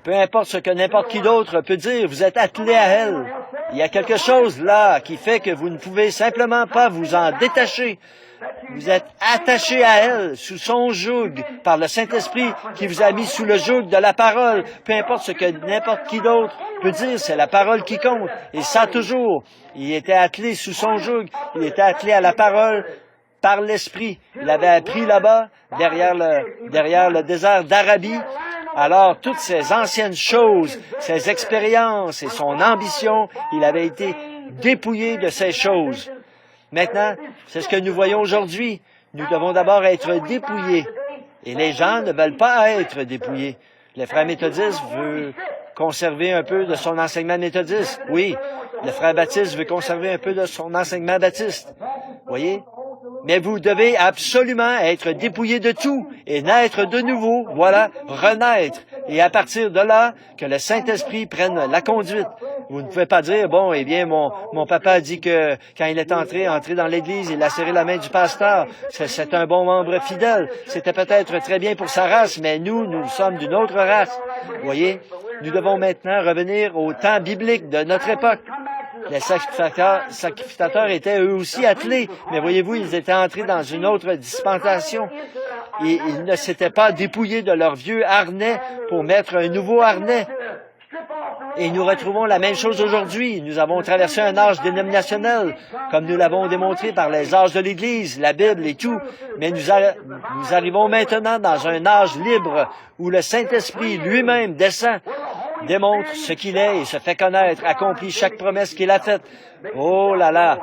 Peu importe ce que n'importe qui d'autre peut dire, vous êtes attelés à elle. Il y a quelque chose là qui fait que vous ne pouvez simplement pas vous en détacher. Vous êtes attachés à elle, sous son joug, par le Saint-Esprit qui vous a mis sous le joug de la parole. Peu importe ce que n'importe qui d'autre peut dire, c'est la parole qui compte. Et ça toujours. Il était attelé sous son joug. Il était attelé à la parole par l'Esprit. Il avait appris là-bas, derrière le désert d'Arabie. Alors, toutes ces anciennes choses, ces expériences et son ambition, il avait été dépouillé de ces choses. Maintenant, c'est ce que nous voyons aujourd'hui. Nous devons d'abord être dépouillés. Et les gens ne veulent pas être dépouillés. Le frère méthodiste veut conserver un peu de son enseignement méthodiste. Oui, le frère baptiste veut conserver un peu de son enseignement baptiste. Voyez? Mais vous devez absolument être dépouillé de tout et naître de nouveau, voilà, renaître. Et à partir de là, que le Saint-Esprit prenne la conduite. Vous ne pouvez pas dire, bon, eh bien, mon papa a dit que quand il est entré dans l'Église, il a serré la main du pasteur. C'est un bon membre fidèle. C'était peut-être très bien pour sa race, mais nous sommes d'une autre race. Voyez, nous devons maintenant revenir au temps biblique de notre époque. Les sacrificateurs étaient eux aussi attelés, mais voyez-vous, ils étaient entrés dans une autre dispensation. Et ils ne s'étaient pas dépouillés de leur vieux harnais pour mettre un nouveau harnais. Et nous retrouvons la même chose aujourd'hui. Nous avons traversé un âge dénominationnel, comme nous l'avons démontré par les âges de l'Église, la Bible et tout. Mais nous arrivons maintenant dans un âge libre où le Saint-Esprit lui-même descend, démontre ce qu'il est et se fait connaître, accomplit chaque promesse qu'il a faite. Oh là là!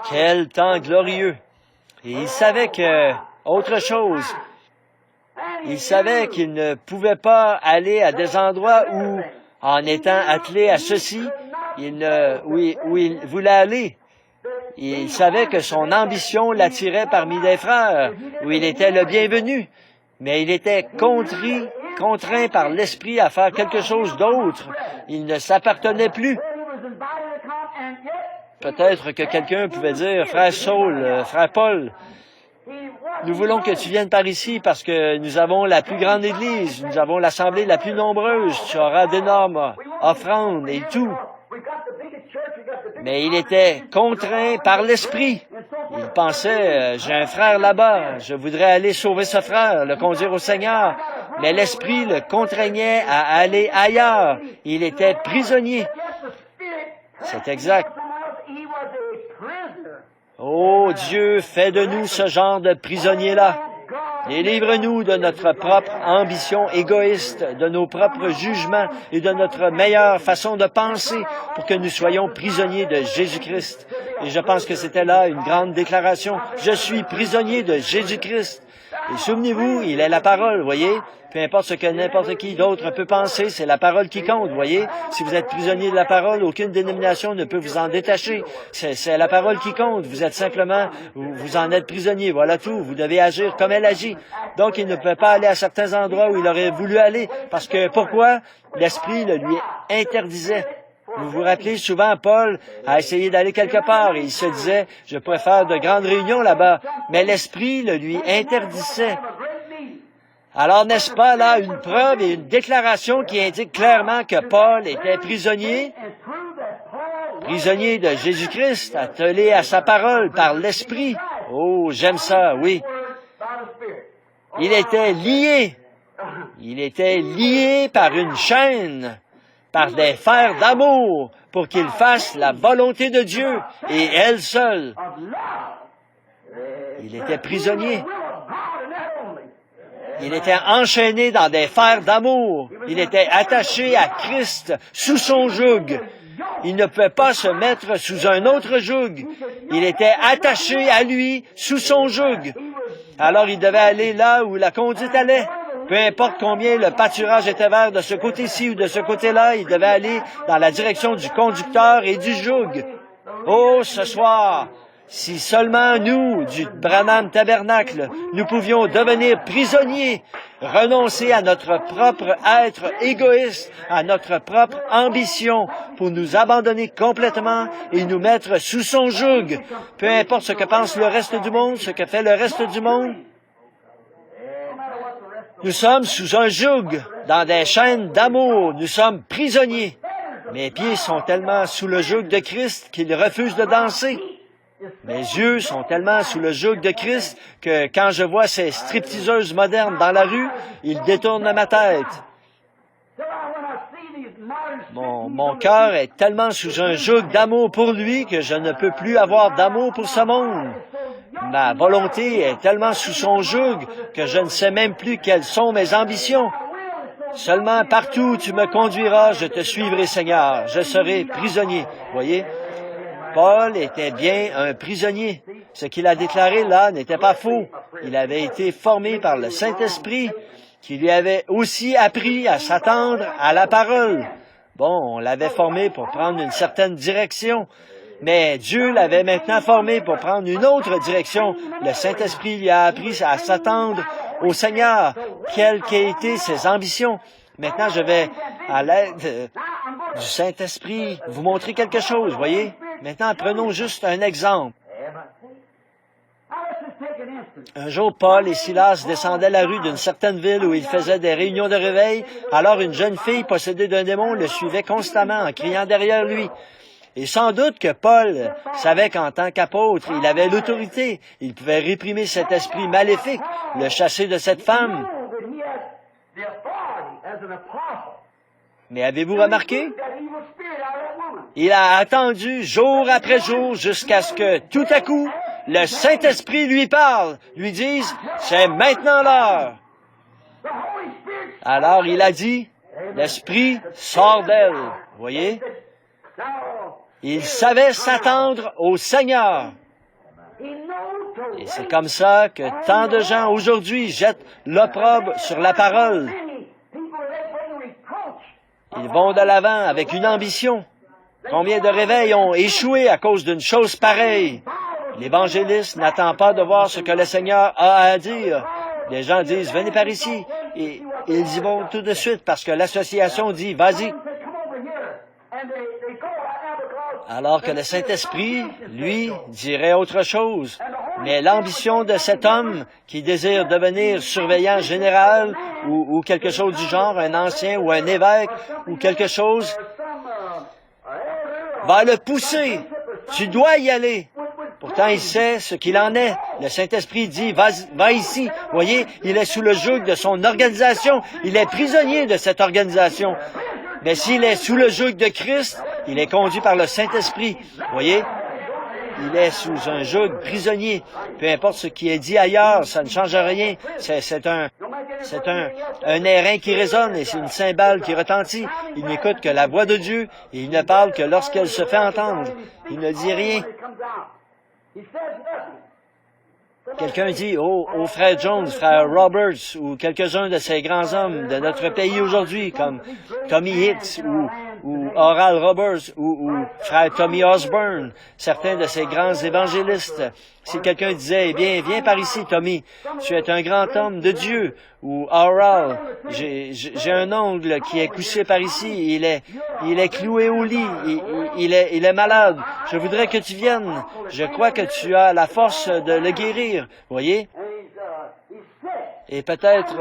Quel temps glorieux! Et il savait que, autre chose, il savait qu'il ne pouvait pas aller à des endroits où, en étant attelé à ceci, où il voulait aller. Il savait que son ambition l'attirait parmi des frères, où il était le bienvenu, mais il était contraint par l'Esprit à faire quelque chose d'autre. Il ne s'appartenait plus. Peut-être que quelqu'un pouvait dire, frère Saul, frère Paul, nous voulons que tu viennes par ici parce que nous avons la plus grande Église, nous avons l'assemblée la plus nombreuse, tu auras d'énormes offrandes et tout. Mais il était contraint par l'Esprit. Il pensait, j'ai un frère là-bas, je voudrais aller sauver ce frère, le conduire au Seigneur. Mais l'Esprit le contraignait à aller ailleurs. Il était prisonnier. C'est exact. Oh Dieu, fais de nous ce genre de prisonniers-là. Délivre-nous de notre propre ambition égoïste, de nos propres jugements et de notre meilleure façon de penser pour que nous soyons prisonniers de Jésus-Christ. Et je pense que c'était là une grande déclaration. Je suis prisonnier de Jésus-Christ. Et souvenez-vous, il est la parole, voyez? Peu importe ce que n'importe qui d'autre peut penser, c'est la parole qui compte, voyez? Si vous êtes prisonnier de la parole, aucune dénomination ne peut vous en détacher. C'est la parole qui compte. Vous êtes simplement, vous en êtes prisonnier, voilà tout. Vous devez agir comme elle agit. Donc, il ne peut pas aller à certains endroits où il aurait voulu aller. Parce que, pourquoi? L'Esprit le lui interdisait. Vous vous rappelez, souvent, Paul a essayé d'aller quelque part et il se disait, je pourrais faire de grandes réunions là-bas. Mais l'Esprit le lui interdisait. Alors, n'est-ce pas là une preuve et une déclaration qui indique clairement que Paul était prisonnier de Jésus-Christ, attelé à sa parole par l'Esprit. Oh, j'aime ça, oui. Il était lié par une chaîne, par des fers d'amour, pour qu'il fasse la volonté de Dieu et elle seule. Il était prisonnier. Il était enchaîné dans des fers d'amour. Il était attaché à Christ, sous son joug. Il ne pouvait pas se mettre sous un autre joug. Il était attaché à lui, sous son joug. Alors il devait aller là où la conduite allait. Peu importe combien le pâturage était vert de ce côté-ci ou de ce côté-là, il devait aller dans la direction du conducteur et du joug. Oh, ce soir, si seulement nous, du Branham Tabernacle, nous pouvions devenir prisonniers, renoncer à notre propre être égoïste, à notre propre ambition, pour nous abandonner complètement et nous mettre sous son joug, peu importe ce que pense le reste du monde, ce que fait le reste du monde. Nous sommes sous un joug, dans des chaînes d'amour, nous sommes prisonniers. Mes pieds sont tellement sous le joug de Christ qu'ils refusent de danser. Mes yeux sont tellement sous le joug de Christ que quand je vois ces stripteaseuses modernes dans la rue, ils détournent ma tête. Mon cœur est tellement sous un joug d'amour pour lui que je ne peux plus avoir d'amour pour ce monde. Ma volonté est tellement sous son joug que je ne sais même plus quelles sont mes ambitions. Seulement partout où tu me conduiras, je te suivrai, Seigneur. Je serai prisonnier. Voyez? Paul était bien un prisonnier. Ce qu'il a déclaré là n'était pas faux. Il avait été formé par le Saint-Esprit, qui lui avait aussi appris à s'attendre à la parole. Bon, on l'avait formé pour prendre une certaine direction, mais Dieu l'avait maintenant formé pour prendre une autre direction. Le Saint-Esprit lui a appris à s'attendre au Seigneur. Quelles qu'aient été ses ambitions? Maintenant, je vais, à l'aide du Saint-Esprit, vous montrer quelque chose, voyez? Maintenant, prenons juste un exemple. Un jour, Paul et Silas descendaient la rue d'une certaine ville où ils faisaient des réunions de réveil. Alors, une jeune fille possédée d'un démon le suivait constamment en criant derrière lui. Et sans doute que Paul savait qu'en tant qu'apôtre, il avait l'autorité. Il pouvait réprimer cet esprit maléfique, le chasser de cette femme. Mais avez-vous remarqué? Il a attendu jour après jour jusqu'à ce que, tout à coup, le Saint-Esprit lui parle, lui dise, « C'est maintenant l'heure. » Alors il a dit, « L'Esprit sort d'elle. » Voyez? Il savait s'attendre au Seigneur. Et c'est comme ça que tant de gens aujourd'hui jettent l'opprobre sur la parole. Ils vont de l'avant avec une ambition. Combien de réveils ont échoué à cause d'une chose pareille? L'évangéliste n'attend pas de voir ce que le Seigneur a à dire. Les gens disent, venez par ici. Et ils y vont tout de suite parce que l'association dit, vas-y. Alors que le Saint-Esprit, lui, dirait autre chose. Mais l'ambition de cet homme qui désire devenir surveillant général ou quelque chose du genre, un ancien ou un évêque ou quelque chose, va le pousser. Tu dois y aller. Pourtant, il sait ce qu'il en est. Le Saint-Esprit dit, va ici. Voyez, il est sous le joug de son organisation. Il est prisonnier de cette organisation. Mais s'il est sous le joug de Christ, il est conduit par le Saint-Esprit. Voyez, il est sous un joug prisonnier. Peu importe ce qui est dit ailleurs, ça ne change rien. C'est un airain qui résonne et c'est une cymbale qui retentit. Il n'écoute que la voix de Dieu et il ne parle que lorsqu'elle se fait entendre. Il ne dit rien. Quelqu'un dit au frère Jones, frère Roberts, ou quelques-uns de ces grands hommes de notre pays aujourd'hui, comme Tommy Hicks, ou Oral Roberts, ou frère Tommy Osborne, certains de ces grands évangélistes. Si quelqu'un disait, eh bien, viens par ici, Tommy, tu es un grand homme de Dieu, ou Oral, j'ai un ongle qui est couché par ici, il est cloué au lit, il est malade, je voudrais que tu viennes, je crois que tu as la force de le guérir, voyez? Et peut-être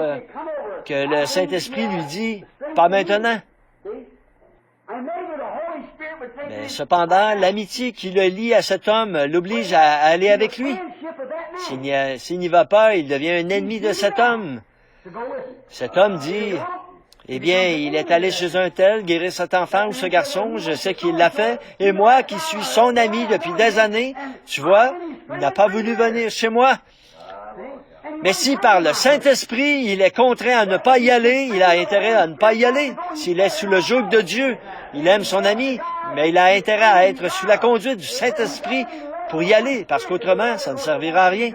que le Saint-Esprit lui dit, pas maintenant. Mais cependant, l'amitié qui le lie à cet homme l'oblige à aller avec lui. S'il n'y va pas, il devient un ennemi de cet homme. Cet homme dit, eh bien, il est allé chez un tel, guérir cet enfant ou ce garçon, je sais qu'il l'a fait, et moi, qui suis son ami depuis des années, tu vois, il n'a pas voulu venir chez moi. Mais si par le Saint-Esprit, il est contraint à ne pas y aller, il a intérêt à ne pas y aller. S'il est sous le joug de Dieu, il aime son ami, mais il a intérêt à être sous la conduite du Saint-Esprit pour y aller, parce qu'autrement, ça ne servira à rien.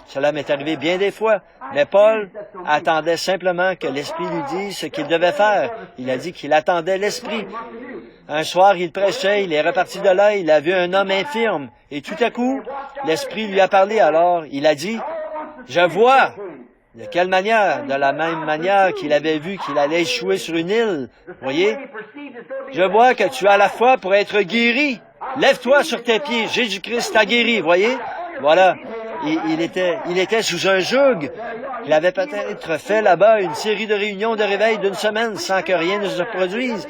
Cela m'est arrivé bien des fois. Mais Paul attendait simplement que l'Esprit lui dise ce qu'il devait faire. Il a dit qu'il attendait l'Esprit. Un soir, il prêchait, il est reparti de là, il a vu un homme infirme. Et tout à coup, l'Esprit lui a parlé. Alors, il a dit, « Je vois. » De quelle manière? De la même manière qu'il avait vu qu'il allait échouer sur une île. Voyez? Je vois que tu as la foi pour être guéri. Lève-toi sur tes pieds. Jésus-Christ t'a guéri. Voyez? Voilà. Il était sous un joug. Il avait peut-être fait là-bas une série de réunions de réveil d'une semaine sans que rien ne se produise.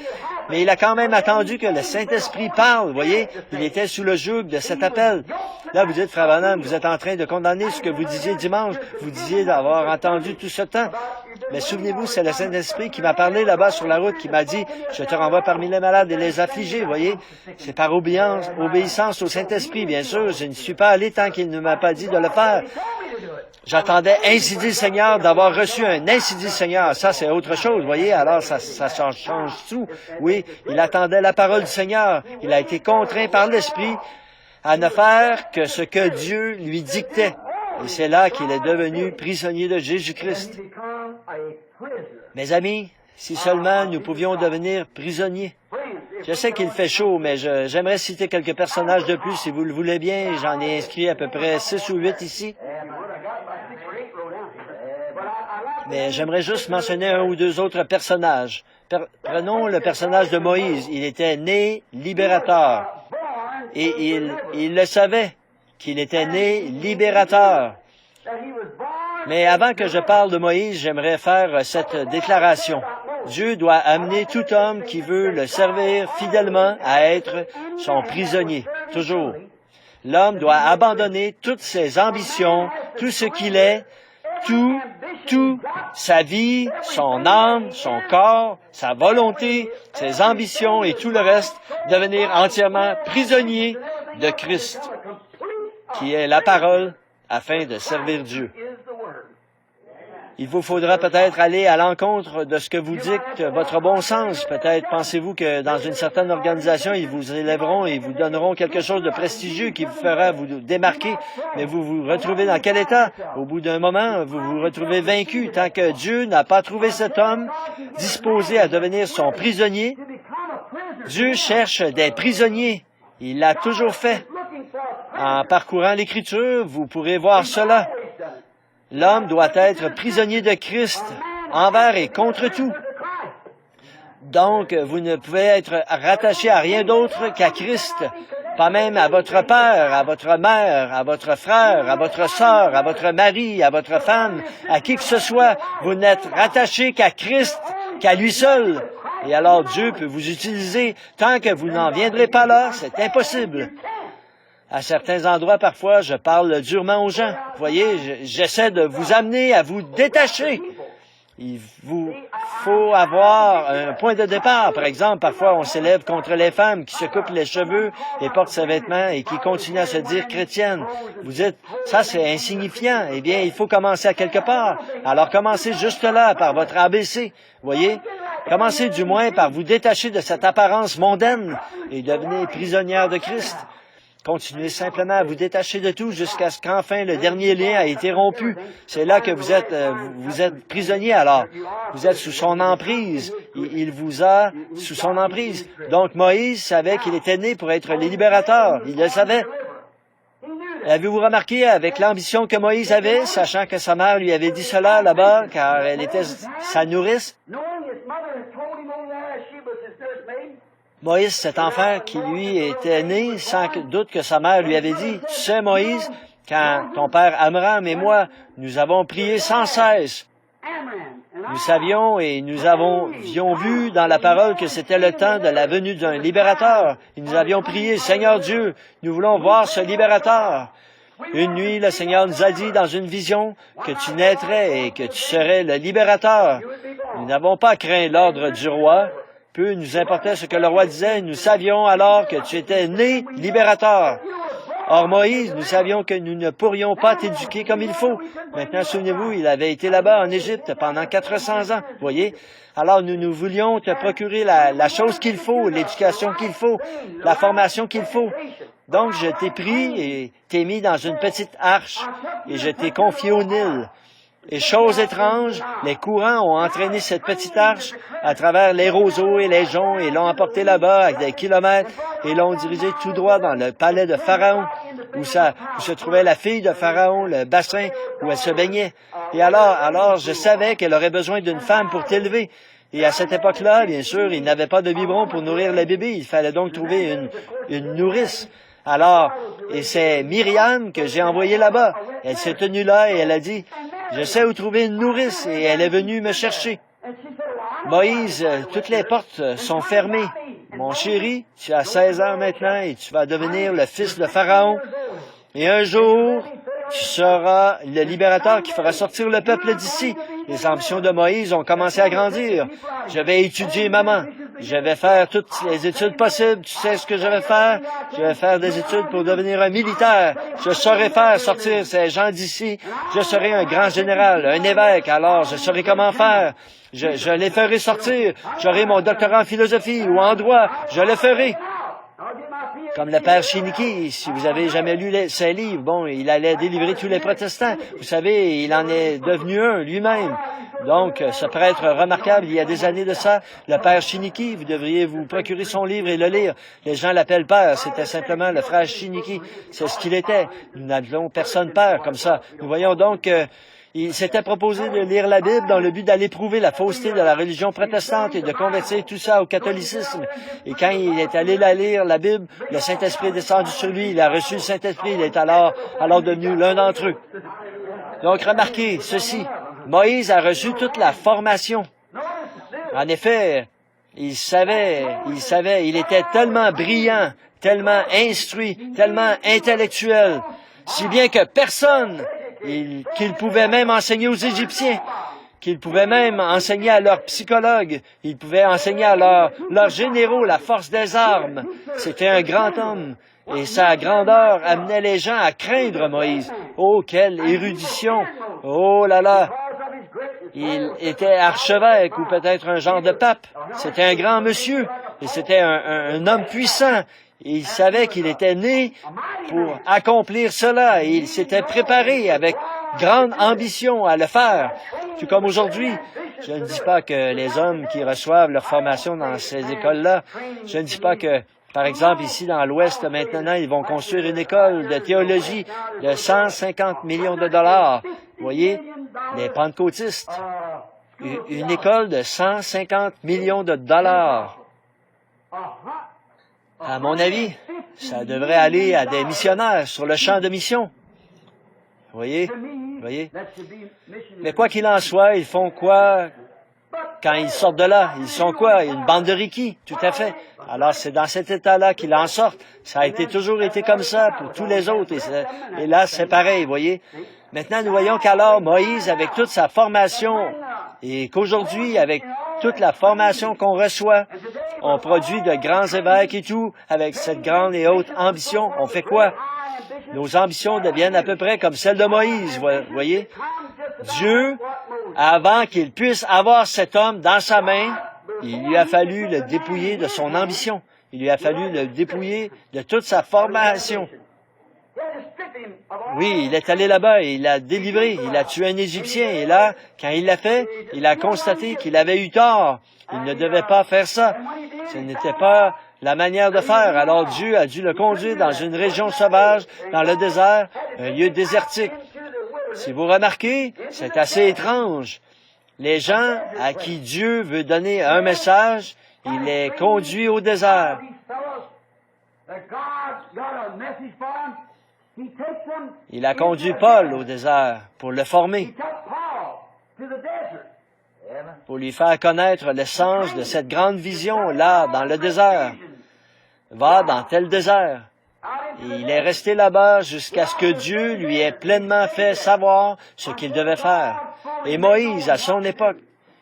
Mais il a quand même attendu que le Saint-Esprit parle, voyez. Il était sous le joug de cet appel. Là, vous dites, frère Branham, vous êtes en train de condamner ce que vous disiez dimanche. Vous disiez d'avoir entendu tout ce temps. Mais souvenez-vous, c'est le Saint-Esprit qui m'a parlé là-bas sur la route, qui m'a dit, je te renvoie parmi les malades et les affligés, voyez. C'est par obéissance au Saint-Esprit, bien sûr. Je ne suis pas allé tant qu'il ne m'a pas dit de le faire. J'attendais, ainsi dit le Seigneur, d'avoir reçu un ainsi dit le Seigneur. Ça, c'est autre chose, vous voyez. Alors, ça change tout. Oui, il attendait la parole du Seigneur. Il a été contraint par l'Esprit à ne faire que ce que Dieu lui dictait. Et c'est là qu'il est devenu prisonnier de Jésus-Christ. Mes amis, si seulement nous pouvions devenir prisonniers. Je sais qu'il fait chaud, mais j'aimerais citer quelques personnages de plus, si vous le voulez bien. J'en ai inscrit à peu près 6 ou 8 ici. Mais j'aimerais juste mentionner un ou deux autres personnages. Prenons le personnage de Moïse. Il était né libérateur. Et il le savait, qu'il était né libérateur. Mais avant que je parle de Moïse, j'aimerais faire cette déclaration. Dieu doit amener tout homme qui veut le servir fidèlement à être son prisonnier, toujours. L'homme doit abandonner toutes ses ambitions, tout ce qu'il est, tout tout, sa vie, son âme, son corps, sa volonté, ses ambitions et tout le reste, devenir entièrement prisonnier de Christ, qui est la parole, afin de servir Dieu. Il vous faudra peut-être aller à l'encontre de ce que vous dicte votre bon sens. Peut-être pensez-vous que dans une certaine organisation, ils vous élèveront et vous donneront quelque chose de prestigieux qui vous fera vous démarquer. Mais vous vous retrouvez dans quel état? Au bout d'un moment, vous vous retrouvez vaincu tant que Dieu n'a pas trouvé cet homme disposé à devenir son prisonnier. Dieu cherche des prisonniers. Il l'a toujours fait. En parcourant l'Écriture, vous pourrez voir cela. L'homme doit être prisonnier de Christ, envers et contre tout. Donc, vous ne pouvez être rattaché à rien d'autre qu'à Christ, pas même à votre père, à votre mère, à votre frère, à votre sœur, à votre mari, à votre femme, à qui que ce soit. Vous n'êtes rattaché qu'à Christ, qu'à lui seul. Et alors Dieu peut vous utiliser tant que vous n'en viendrez pas là, c'est impossible. À certains endroits, parfois, je parle durement aux gens. Vous voyez, j'essaie de vous amener à vous détacher. Il vous faut avoir un point de départ. Par exemple, parfois, on s'élève contre les femmes qui se coupent les cheveux et portent ses vêtements et qui continuent à se dire chrétiennes. Vous dites, ça, c'est insignifiant. Eh bien, il faut commencer à quelque part. Alors, commencez juste là, par votre ABC. Vous voyez? Commencez du moins par vous détacher de cette apparence mondaine et devenez prisonnière de Christ. Continuez simplement à vous détacher de tout jusqu'à ce qu'enfin le dernier lien a été rompu. C'est là que vous êtes prisonnier alors. Vous êtes sous son emprise. Il vous a sous son emprise. Donc Moïse savait qu'il était né pour être le libérateur. Il le savait. Avez-vous remarqué avec l'ambition que Moïse avait, sachant que sa mère lui avait dit cela là-bas, car elle était sa nourrice? Moïse, cet enfant qui lui était né, sans doute que sa mère lui avait dit, « Tu sais, Moïse, quand ton père Amram et moi, nous avons prié sans cesse, nous savions et nous avions vu dans la parole que c'était le temps de la venue d'un libérateur. Et nous avions prié, « Seigneur Dieu, nous voulons voir ce libérateur. » Une nuit, le Seigneur nous a dit dans une vision que tu naîtrais et que tu serais le libérateur. Nous n'avons pas craint l'ordre du roi. Peu nous importait ce que le roi disait, nous savions alors que tu étais né libérateur. Or Moïse, nous savions que nous ne pourrions pas t'éduquer comme il faut. Maintenant, souvenez-vous, il avait été là-bas en Égypte pendant 400 ans, voyez. Alors nous voulions te procurer la chose qu'il faut, l'éducation qu'il faut, la formation qu'il faut. Donc je t'ai pris et t'ai mis dans une petite arche et je t'ai confié au Nil. Et chose étrange, les courants ont entraîné cette petite arche à travers les roseaux et les joncs et l'ont emporté là-bas à des kilomètres et l'ont dirigé tout droit dans le palais de Pharaon où se trouvait la fille de Pharaon, le bassin où elle se baignait. Et alors je savais qu'elle aurait besoin d'une femme pour t'élever. Et à cette époque-là, bien sûr, il n'avait pas de biberon pour nourrir le bébé. Il fallait donc trouver une nourrice. Alors, et c'est Myriam que j'ai envoyée là-bas. Elle s'est tenue là et elle a dit, je sais où trouver une nourrice, et elle est venue me chercher. Moïse, toutes les portes sont fermées. Mon chéri, tu as 16 ans maintenant et tu vas devenir le fils de Pharaon. Et un jour, tu seras le libérateur qui fera sortir le peuple d'ici. Les ambitions de Moïse ont commencé à grandir. Je vais étudier maman. Je vais faire toutes les études possibles. Tu sais ce que je vais faire? Je vais faire des études pour devenir un militaire. Je saurai faire sortir ces gens d'ici. Je serai un grand général, un évêque. Alors, je saurai comment faire. Je les ferai sortir. J'aurai mon doctorat en philosophie ou en droit. Je le ferai. Comme le père Chiniki, si vous avez jamais lu ses livres, bon, il allait délivrer tous les protestants. Vous savez, il en est devenu un lui-même. Donc, ce prêtre remarquable, il y a des années de ça, le père Chiniki, vous devriez vous procurer son livre et le lire. Les gens l'appellent père, c'était simplement le frère Chiniki. C'est ce qu'il était. Nous n'avions personne père comme ça. Nous voyons donc il s'était proposé de lire la Bible dans le but d'aller prouver la fausseté de la religion protestante et de convertir tout ça au catholicisme. Et quand il est allé la lire, la Bible, le Saint-Esprit est descendu sur lui, il a reçu le Saint-Esprit, il est alors devenu l'un d'entre eux. Donc, remarquez ceci, Moïse a reçu toute la formation. En effet, il savait, il était tellement brillant, tellement instruit, tellement intellectuel, si bien que personne qu'ils pouvaient même enseigner aux Égyptiens, qu'ils pouvaient même enseigner à leurs psychologues, ils pouvaient enseigner à leurs généraux la force des armes. C'était un grand homme, et sa grandeur amenait les gens à craindre Moïse. Oh, quelle érudition! Oh là là! Il était archevêque ou peut-être un genre de pape. C'était un grand monsieur, et c'était un homme puissant. Il savait qu'il était né pour accomplir cela, et il s'était préparé avec grande ambition à le faire. Tout comme aujourd'hui, je ne dis pas que les hommes qui reçoivent leur formation dans ces écoles-là, je ne dis pas que, par exemple, ici dans l'Ouest, maintenant, ils vont construire une école de théologie de 150 millions de dollars. Vous voyez, les pentecôtistes. Une école de 150 millions de dollars. À mon avis, ça devrait aller à des missionnaires sur le champ de mission. Vous voyez? Mais quoi qu'il en soit, ils font quoi quand ils sortent de là? Ils sont quoi? Une bande de riquis, tout à fait. Alors, c'est dans cet état-là qu'ils en sortent. Ça a toujours été comme ça pour tous les autres. Et là, c'est pareil, vous voyez? Maintenant, nous voyons qu'alors, Moïse, avec toute sa formation, et qu'aujourd'hui, avec toute la formation qu'on reçoit, on produit de grands évêques et tout, avec cette grande et haute ambition. On fait quoi? Nos ambitions deviennent à peu près comme celles de Moïse, vous voyez? Dieu, avant qu'il puisse avoir cet homme dans sa main, il lui a fallu le dépouiller de son ambition. Il lui a fallu le dépouiller de toute sa formation. Oui, il est allé là-bas et il a délivré, il a tué un Égyptien. Et là, quand il l'a fait, il a constaté qu'il avait eu tort. Il ne devait pas faire ça. Ce n'était pas la manière de faire. Alors Dieu a dû le conduire dans une région sauvage, dans le désert, un lieu désertique. Si vous remarquez, c'est assez étrange. Les gens à qui Dieu veut donner un message, il les conduit au désert. Il a conduit Paul au désert pour le former, pour lui faire connaître le sens de cette grande vision là, dans le désert. Va dans tel désert. Et il est resté là-bas jusqu'à ce que Dieu lui ait pleinement fait savoir ce qu'il devait faire. Et Moïse, à son époque,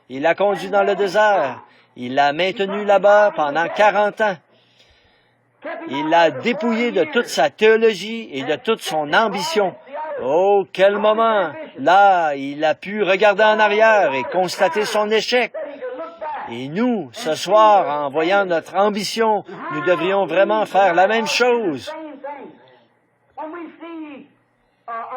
il l'a conduit dans le désert. Il l'a maintenu là-bas pendant 40 ans. Il l'a dépouillé de toute sa théologie et de toute son ambition. Oh, quel moment! Là, il a pu regarder en arrière et constater son échec. Et nous, ce soir, en voyant notre ambition, nous devrions vraiment faire la même chose.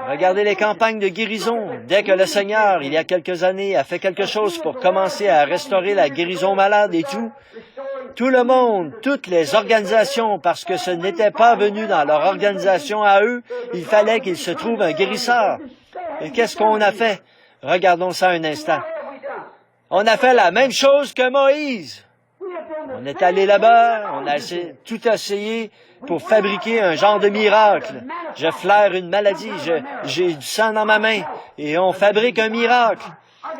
Regardez les campagnes de guérison. Dès que le Seigneur, il y a quelques années, a fait quelque chose pour commencer à restaurer la guérison malade et tout le monde, toutes les organisations, parce que ce n'était pas venu dans leur organisation à eux, il fallait qu'il se trouve un guérisseur. Et qu'est-ce qu'on a fait? Regardons ça un instant. On a fait la même chose que Moïse. On est allé là-bas, on a tout essayé pour fabriquer un genre de miracle. Je flaire une maladie, j'ai du sang dans ma main, et on fabrique un miracle.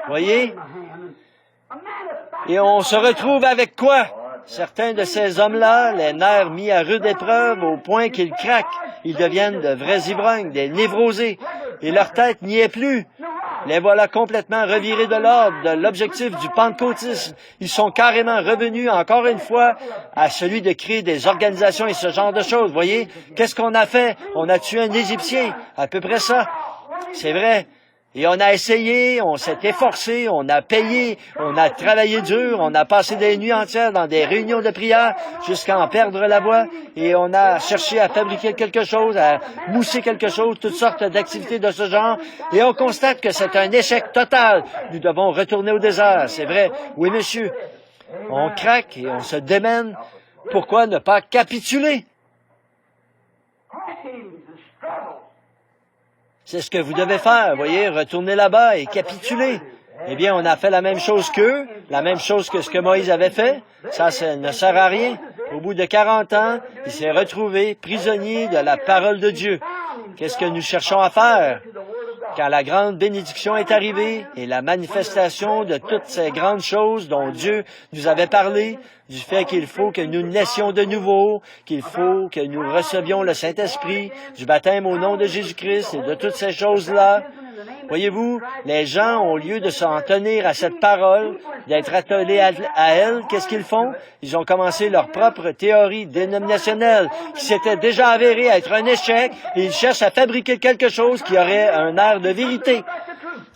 Voyez? Et on se retrouve avec quoi? Certains de ces hommes-là, les nerfs mis à rude épreuve au point qu'ils craquent, ils deviennent de vrais ivrognes, des névrosés, et leur tête n'y est plus. Les voilà complètement revirés de l'ordre, de l'objectif du pentecôtisme. Ils sont carrément revenus, encore une fois, à celui de créer des organisations et ce genre de choses. Voyez, qu'est-ce qu'on a fait? On a tué un Égyptien, à peu près ça. C'est vrai. Et on a essayé, on s'est efforcé, on a payé, on a travaillé dur, on a passé des nuits entières dans des réunions de prière jusqu'à en perdre la voix, et on a cherché à fabriquer quelque chose, à mousser quelque chose, toutes sortes d'activités de ce genre, et on constate que c'est un échec total. Nous devons retourner au désert, c'est vrai. Oui, monsieur. On craque et on se démène. Pourquoi ne pas capituler? C'est ce que vous devez faire, voyez, retourner là-bas et capituler. Eh bien, on a fait la même chose qu'eux, la même chose que ce que Moïse avait fait. Ça ne sert à rien. Au bout de 40 ans, il s'est retrouvé prisonnier de la parole de Dieu. Qu'est-ce que nous cherchons à faire? quand la grande bénédiction est arrivée et la manifestation de toutes ces grandes choses dont Dieu nous avait parlé, du fait qu'il faut que nous naissions de nouveau, qu'il faut que nous recevions le Saint-Esprit, du baptême au nom de Jésus-Christ et de toutes ces choses-là. Voyez-vous, les gens, au lieu de s'en tenir à cette parole, d'être attelés à elle, qu'est-ce qu'ils font? Ils ont commencé leur propre théorie dénominationnelle, qui s'était déjà avérée être un échec, et ils cherchent à fabriquer quelque chose qui aurait un air de vérité.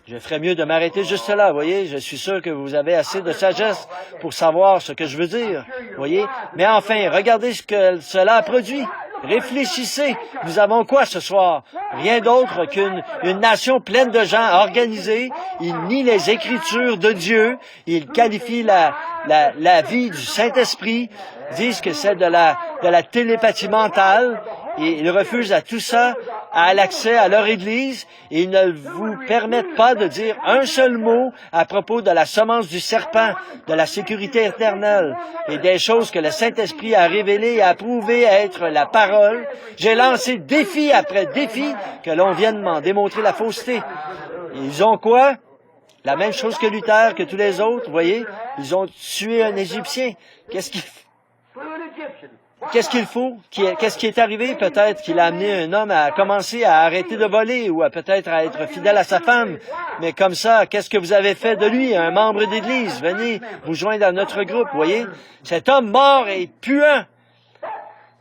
Je ferais mieux de m'arrêter juste là, voyez. Je suis sûr que vous avez assez de sagesse pour savoir ce que je veux dire, voyez. Mais enfin, regardez ce que cela a produit. Réfléchissez. Nous avons quoi ce soir? Rien d'autre qu'une nation pleine de gens organisés. Ils nient les Écritures de Dieu. Ils qualifient la vie du Saint-Esprit, disent que c'est de la télépathie mentale. Et ils refusent à tout ça, à l'accès à leur Église, et ils ne vous permettent pas de dire un seul mot à propos de la semence du serpent, de la sécurité éternelle, et des choses que le Saint-Esprit a révélées et a prouvées être la parole. J'ai lancé défi après défi que l'on vienne m'en démontrer la fausseté. Ils ont quoi? La même chose que Luther, que tous les autres, vous voyez? Ils ont tué un Égyptien. Qu'est-ce qu'il faut? Qu'est-ce qui est arrivé? Peut-être qu'il a amené un homme à commencer à arrêter de voler ou à peut-être à être fidèle à sa femme. Mais comme ça, qu'est-ce que vous avez fait de lui, un membre d'Église? Venez vous joindre à notre groupe, voyez? Cet homme mort et puant.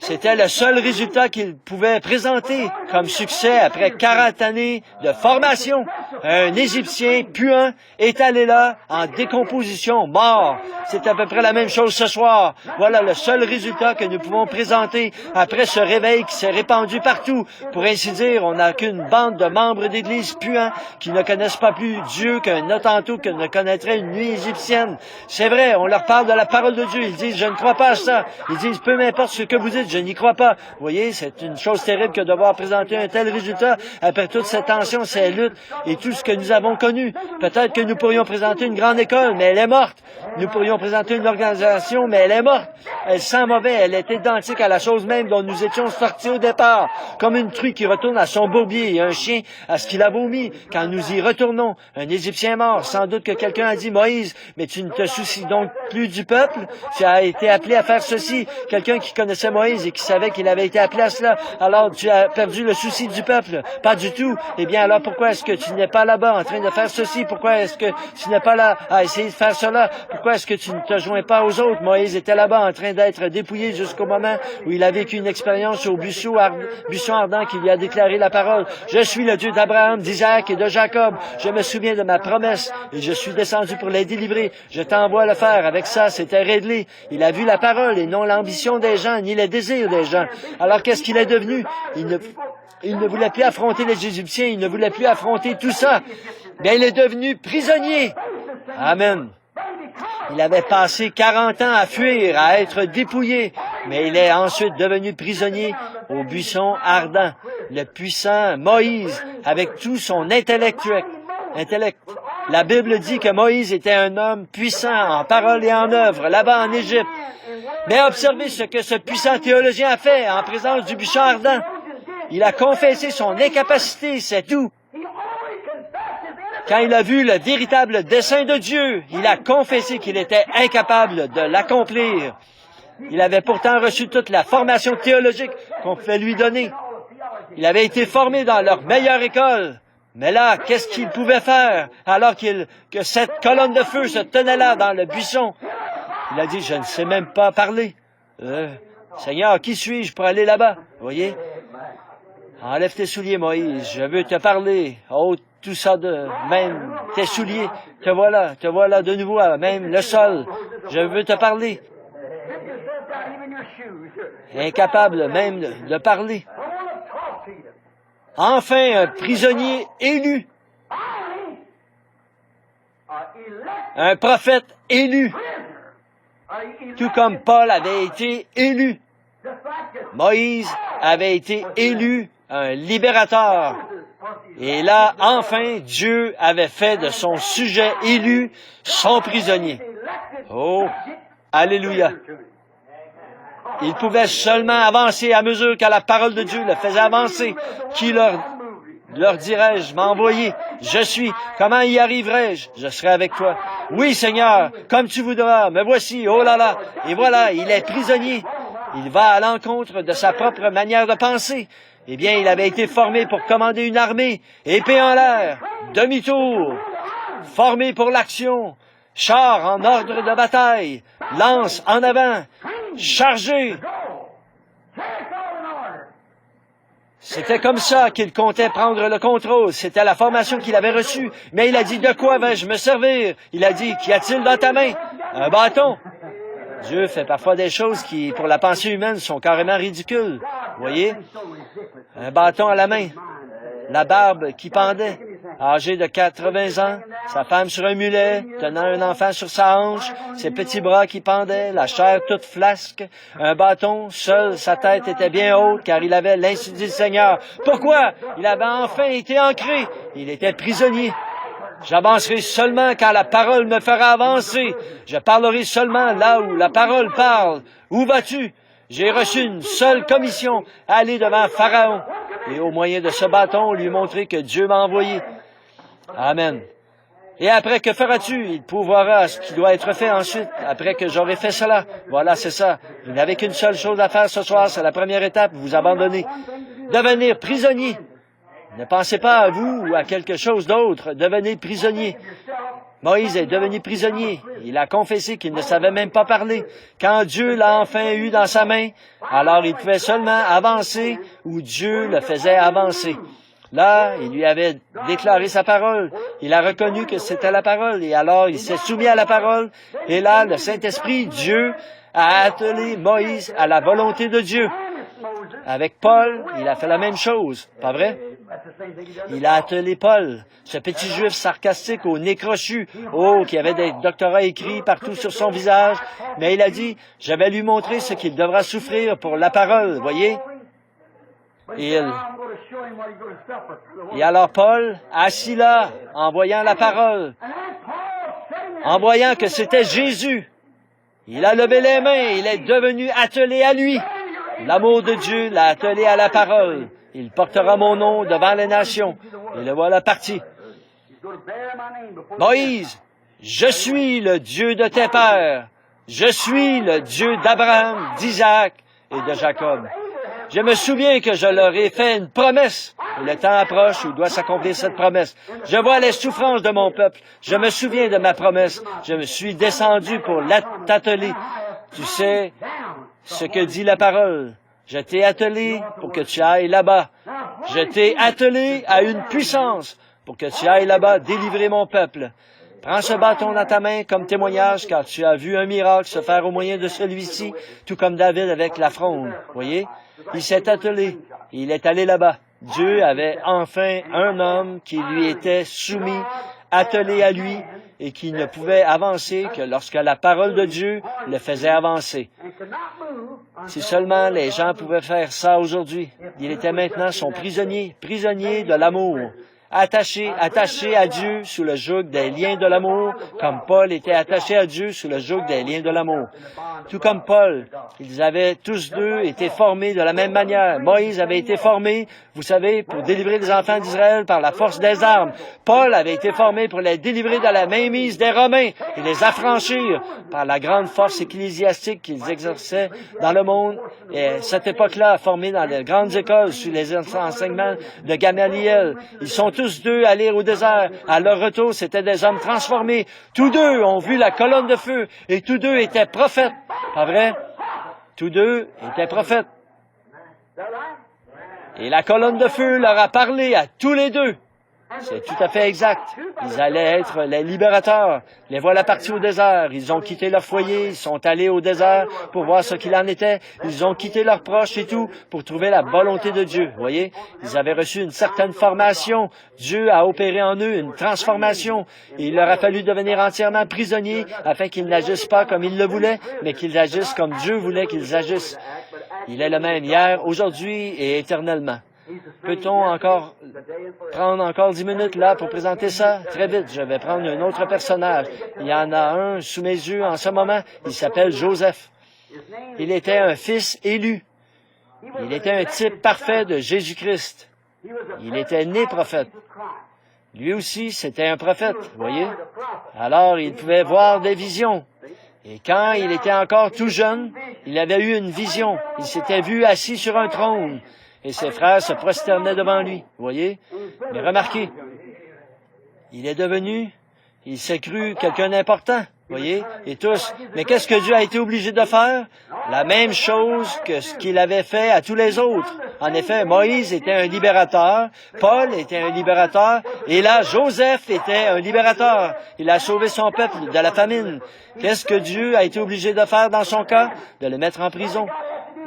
C'était le seul résultat qu'il pouvait présenter comme succès après 40 années de formation. Un Égyptien puant est allé là en décomposition, mort. C'est à peu près la même chose ce soir. Voilà le seul résultat que nous pouvons présenter après ce réveil qui s'est répandu partout. Pour ainsi dire, on n'a qu'une bande de membres d'Église puants qui ne connaissent pas plus Dieu qu'un Hottentot que ne connaîtrait une nuit égyptienne. C'est vrai, on leur parle de la parole de Dieu. Ils disent, je ne crois pas à ça. Ils disent, peu m'importe ce que vous dites, je n'y crois pas. Vous voyez, c'est une chose terrible que de devoir présenter un tel résultat après toute cette tension, ces luttes et tout ce que nous avons connu. Peut-être que nous pourrions présenter une grande école, mais elle est morte. Nous pourrions présenter une organisation, mais elle est morte. Elle sent mauvais, elle est identique à la chose même dont nous étions sortis au départ, comme une truie qui retourne à son bourbier et un chien à ce qu'il a vomi. Quand nous y retournons, un Égyptien mort, sans doute que quelqu'un a dit, Moïse, mais tu ne te soucies donc plus du peuple? Tu as été appelé à faire ceci. Quelqu'un qui connaissait Moïse et qui savait qu'il avait été appelé à cela, alors tu as perdu le souci du peuple. Pas du tout. Eh bien, alors pourquoi est-ce que tu n'es pas là-bas en train de faire ceci? Pourquoi est-ce que tu n'es pas là à essayer de faire cela? Pourquoi est-ce que tu ne te joins pas aux autres? Moïse était là-bas en train d'être dépouillé jusqu'au moment où il a vécu une expérience au buisson ardent qui lui a déclaré la parole. Je suis le Dieu d'Abraham, d'Isaac et de Jacob. Je me souviens de ma promesse et je suis descendu pour les délivrer. Je t'envoie le faire. Avec ça, c'était réglé. Il a vu la parole et non l'ambition des gens, ni les désirs des gens. Alors qu'est-ce qu'il est devenu? Il ne voulait plus affronter les Égyptiens, il ne voulait plus affronter tout ça. Mais il est devenu prisonnier. Amen. Il avait passé 40 ans à fuir, à être dépouillé, mais il est ensuite devenu prisonnier au buisson ardent. Le puissant Moïse, avec tout son intellect. La Bible dit que Moïse était un homme puissant en parole et en œuvre, là-bas en Égypte. Mais observez ce que ce puissant théologien a fait en présence du buisson ardent. Il a confessé son incapacité, c'est tout. Quand il a vu le véritable dessein de Dieu, il a confessé qu'il était incapable de l'accomplir. Il avait pourtant reçu toute la formation théologique qu'on pouvait lui donner. Il avait été formé dans leur meilleure école. Mais là, qu'est-ce qu'il pouvait faire alors que cette colonne de feu se tenait là dans le buisson? Il a dit, je ne sais même pas parler. Seigneur, qui suis-je pour aller là-bas? Vous voyez? Enlève tes souliers, Moïse, je veux te parler. Oh, tout ça même tes souliers, te voilà de nouveau à même le sol. Je veux te parler. Incapable même de parler. Enfin, un prisonnier élu. Un prophète élu. Tout comme Paul avait été élu. Moïse avait été élu un libérateur. Et là, enfin, Dieu avait fait de son sujet élu son prisonnier. Oh, alléluia. Il pouvait seulement avancer à mesure que la parole de Dieu le faisait avancer, qui leur leur dirai-je, m'envoyer? Je suis. Comment y arriverai-je? Je serai avec toi. Oui, Seigneur, comme tu voudras. Me voici. Oh là là. Et voilà, il est prisonnier. Il va à l'encontre de sa propre manière de penser. Eh bien, il avait été formé pour commander une armée. Épée en l'air. Demi-tour. Formé pour l'action. Char en ordre de bataille. Lance en avant. Chargé. C'était comme ça qu'il comptait prendre le contrôle. C'était la formation qu'il avait reçue. Mais il a dit, de quoi vais-je me servir? Il a dit, qu'y a-t-il dans ta main? Un bâton. Dieu fait parfois des choses qui, pour la pensée humaine, sont carrément ridicules. Vous voyez? Un bâton à la main. La barbe qui pendait. Âgé de 80 ans, sa femme sur un mulet, tenant un enfant sur sa hanche, ses petits bras qui pendaient, la chair toute flasque, un bâton, seul sa tête était bien haute, car il avait l'institut du Seigneur. Pourquoi? Il avait enfin été ancré. Il était prisonnier. J'avancerai seulement quand la parole me fera avancer. Je parlerai seulement là où la parole parle. Où vas-tu? J'ai reçu une seule commission, aller devant Pharaon. Et au moyen de ce bâton, lui montrer que Dieu m'a envoyé. Amen. Et après, que feras-tu? Il pourvoira ce qui doit être fait ensuite, après que j'aurai fait cela. Voilà, c'est ça. Vous n'avez qu'une seule chose à faire ce soir, c'est la première étape, vous abandonner. Devenir prisonnier. Ne pensez pas à vous ou à quelque chose d'autre. Devenez prisonnier. Moïse est devenu prisonnier. Il a confessé qu'il ne savait même pas parler. Quand Dieu l'a enfin eu dans sa main, alors il pouvait seulement avancer où Dieu le faisait avancer. Là, il lui avait déclaré sa parole. Il a reconnu que c'était la parole. Et alors, il s'est soumis à la parole. Et là, le Saint-Esprit, Dieu, a attelé Moïse à la volonté de Dieu. Avec Paul, il a fait la même chose. Pas vrai? Il a attelé Paul, ce petit juif sarcastique au nez crochu, qui avait des doctorats écrits partout sur son visage. Mais il a dit, je vais lui montrer ce qu'il devra souffrir pour la parole, voyez? Et alors Paul, assis là, en voyant la parole, en voyant que c'était Jésus, il a levé les mains, il est devenu attelé à lui. L'amour de Dieu l'a attelé à la parole. Il portera mon nom devant les nations. Et le voilà parti. Moïse, je suis le Dieu de tes pères. Je suis le Dieu d'Abraham, d'Isaac et de Jacob. Je me souviens que je leur ai fait une promesse. Et le temps approche où doit s'accomplir cette promesse. Je vois les souffrances de mon peuple. Je me souviens de ma promesse. Je me suis descendu pour t'atteler. Tu sais ce que dit la parole. Je t'ai attelé pour que tu ailles là-bas. Je t'ai attelé à une puissance pour que tu ailles là-bas délivrer mon peuple. Prends ce bâton dans ta main comme témoignage, car tu as vu un miracle se faire au moyen de celui-ci, tout comme David avec la fronde. Voyez? Il s'est attelé. Il est allé là-bas. Dieu avait enfin un homme qui lui était soumis, attelé à lui, et qui ne pouvait avancer que lorsque la parole de Dieu le faisait avancer. Si seulement les gens pouvaient faire ça aujourd'hui, il était maintenant son prisonnier, prisonnier de l'amour, attaché à Dieu sous le joug des liens de l'amour, comme Paul était attaché à Dieu sous le joug des liens de l'amour. Tout comme Paul, ils avaient tous deux été formés de la même manière. Moïse avait été formé, vous savez, pour délivrer les enfants d'Israël par la force des armes. Paul avait été formé pour les délivrer de la mainmise des Romains et les affranchir par la grande force ecclésiastique qu'ils exerçaient dans le monde. Et à cette époque-là, formés dans les grandes écoles sous les enseignements de Gamaliel, ils sont tous deux allés au désert. À leur retour, c'étaient des hommes transformés. Tous deux ont vu la colonne de feu et tous deux étaient prophètes. Pas vrai? Tous deux étaient prophètes. Et la colonne de feu leur a parlé à tous les deux. C'est tout à fait exact. Ils allaient être les libérateurs. Les voilà partis au désert. Ils ont quitté leur foyer. Ils sont allés au désert pour voir ce qu'il en était. Ils ont quitté leurs proches et tout pour trouver la volonté de Dieu. Vous voyez? Ils avaient reçu une certaine formation. Dieu a opéré en eux une transformation. Et il leur a fallu devenir entièrement prisonniers afin qu'ils n'agissent pas comme ils le voulaient, mais qu'ils agissent comme Dieu voulait qu'ils agissent. Il est le même hier, aujourd'hui et éternellement. Peut-on encore prendre encore 10 minutes là pour présenter ça? Très vite, je vais prendre un autre personnage. Il y en a un sous mes yeux en ce moment. Il s'appelle Joseph. Il était un fils élu. Il était un type parfait de Jésus-Christ. Il était né prophète. Lui aussi, c'était un prophète, vous voyez. Alors, il pouvait voir des visions. Et quand il était encore tout jeune, il avait eu une vision. Il s'était vu assis sur un trône. Et ses frères se prosternaient devant lui, vous voyez. Mais remarquez, il s'est cru quelqu'un d'important, vous voyez, et tous. Mais qu'est-ce que Dieu a été obligé de faire? La même chose que ce qu'il avait fait à tous les autres. En effet, Moïse était un libérateur, Paul était un libérateur, et là, Joseph était un libérateur. Il a sauvé son peuple de la famine. Qu'est-ce que Dieu a été obligé de faire dans son cas? De le mettre en prison.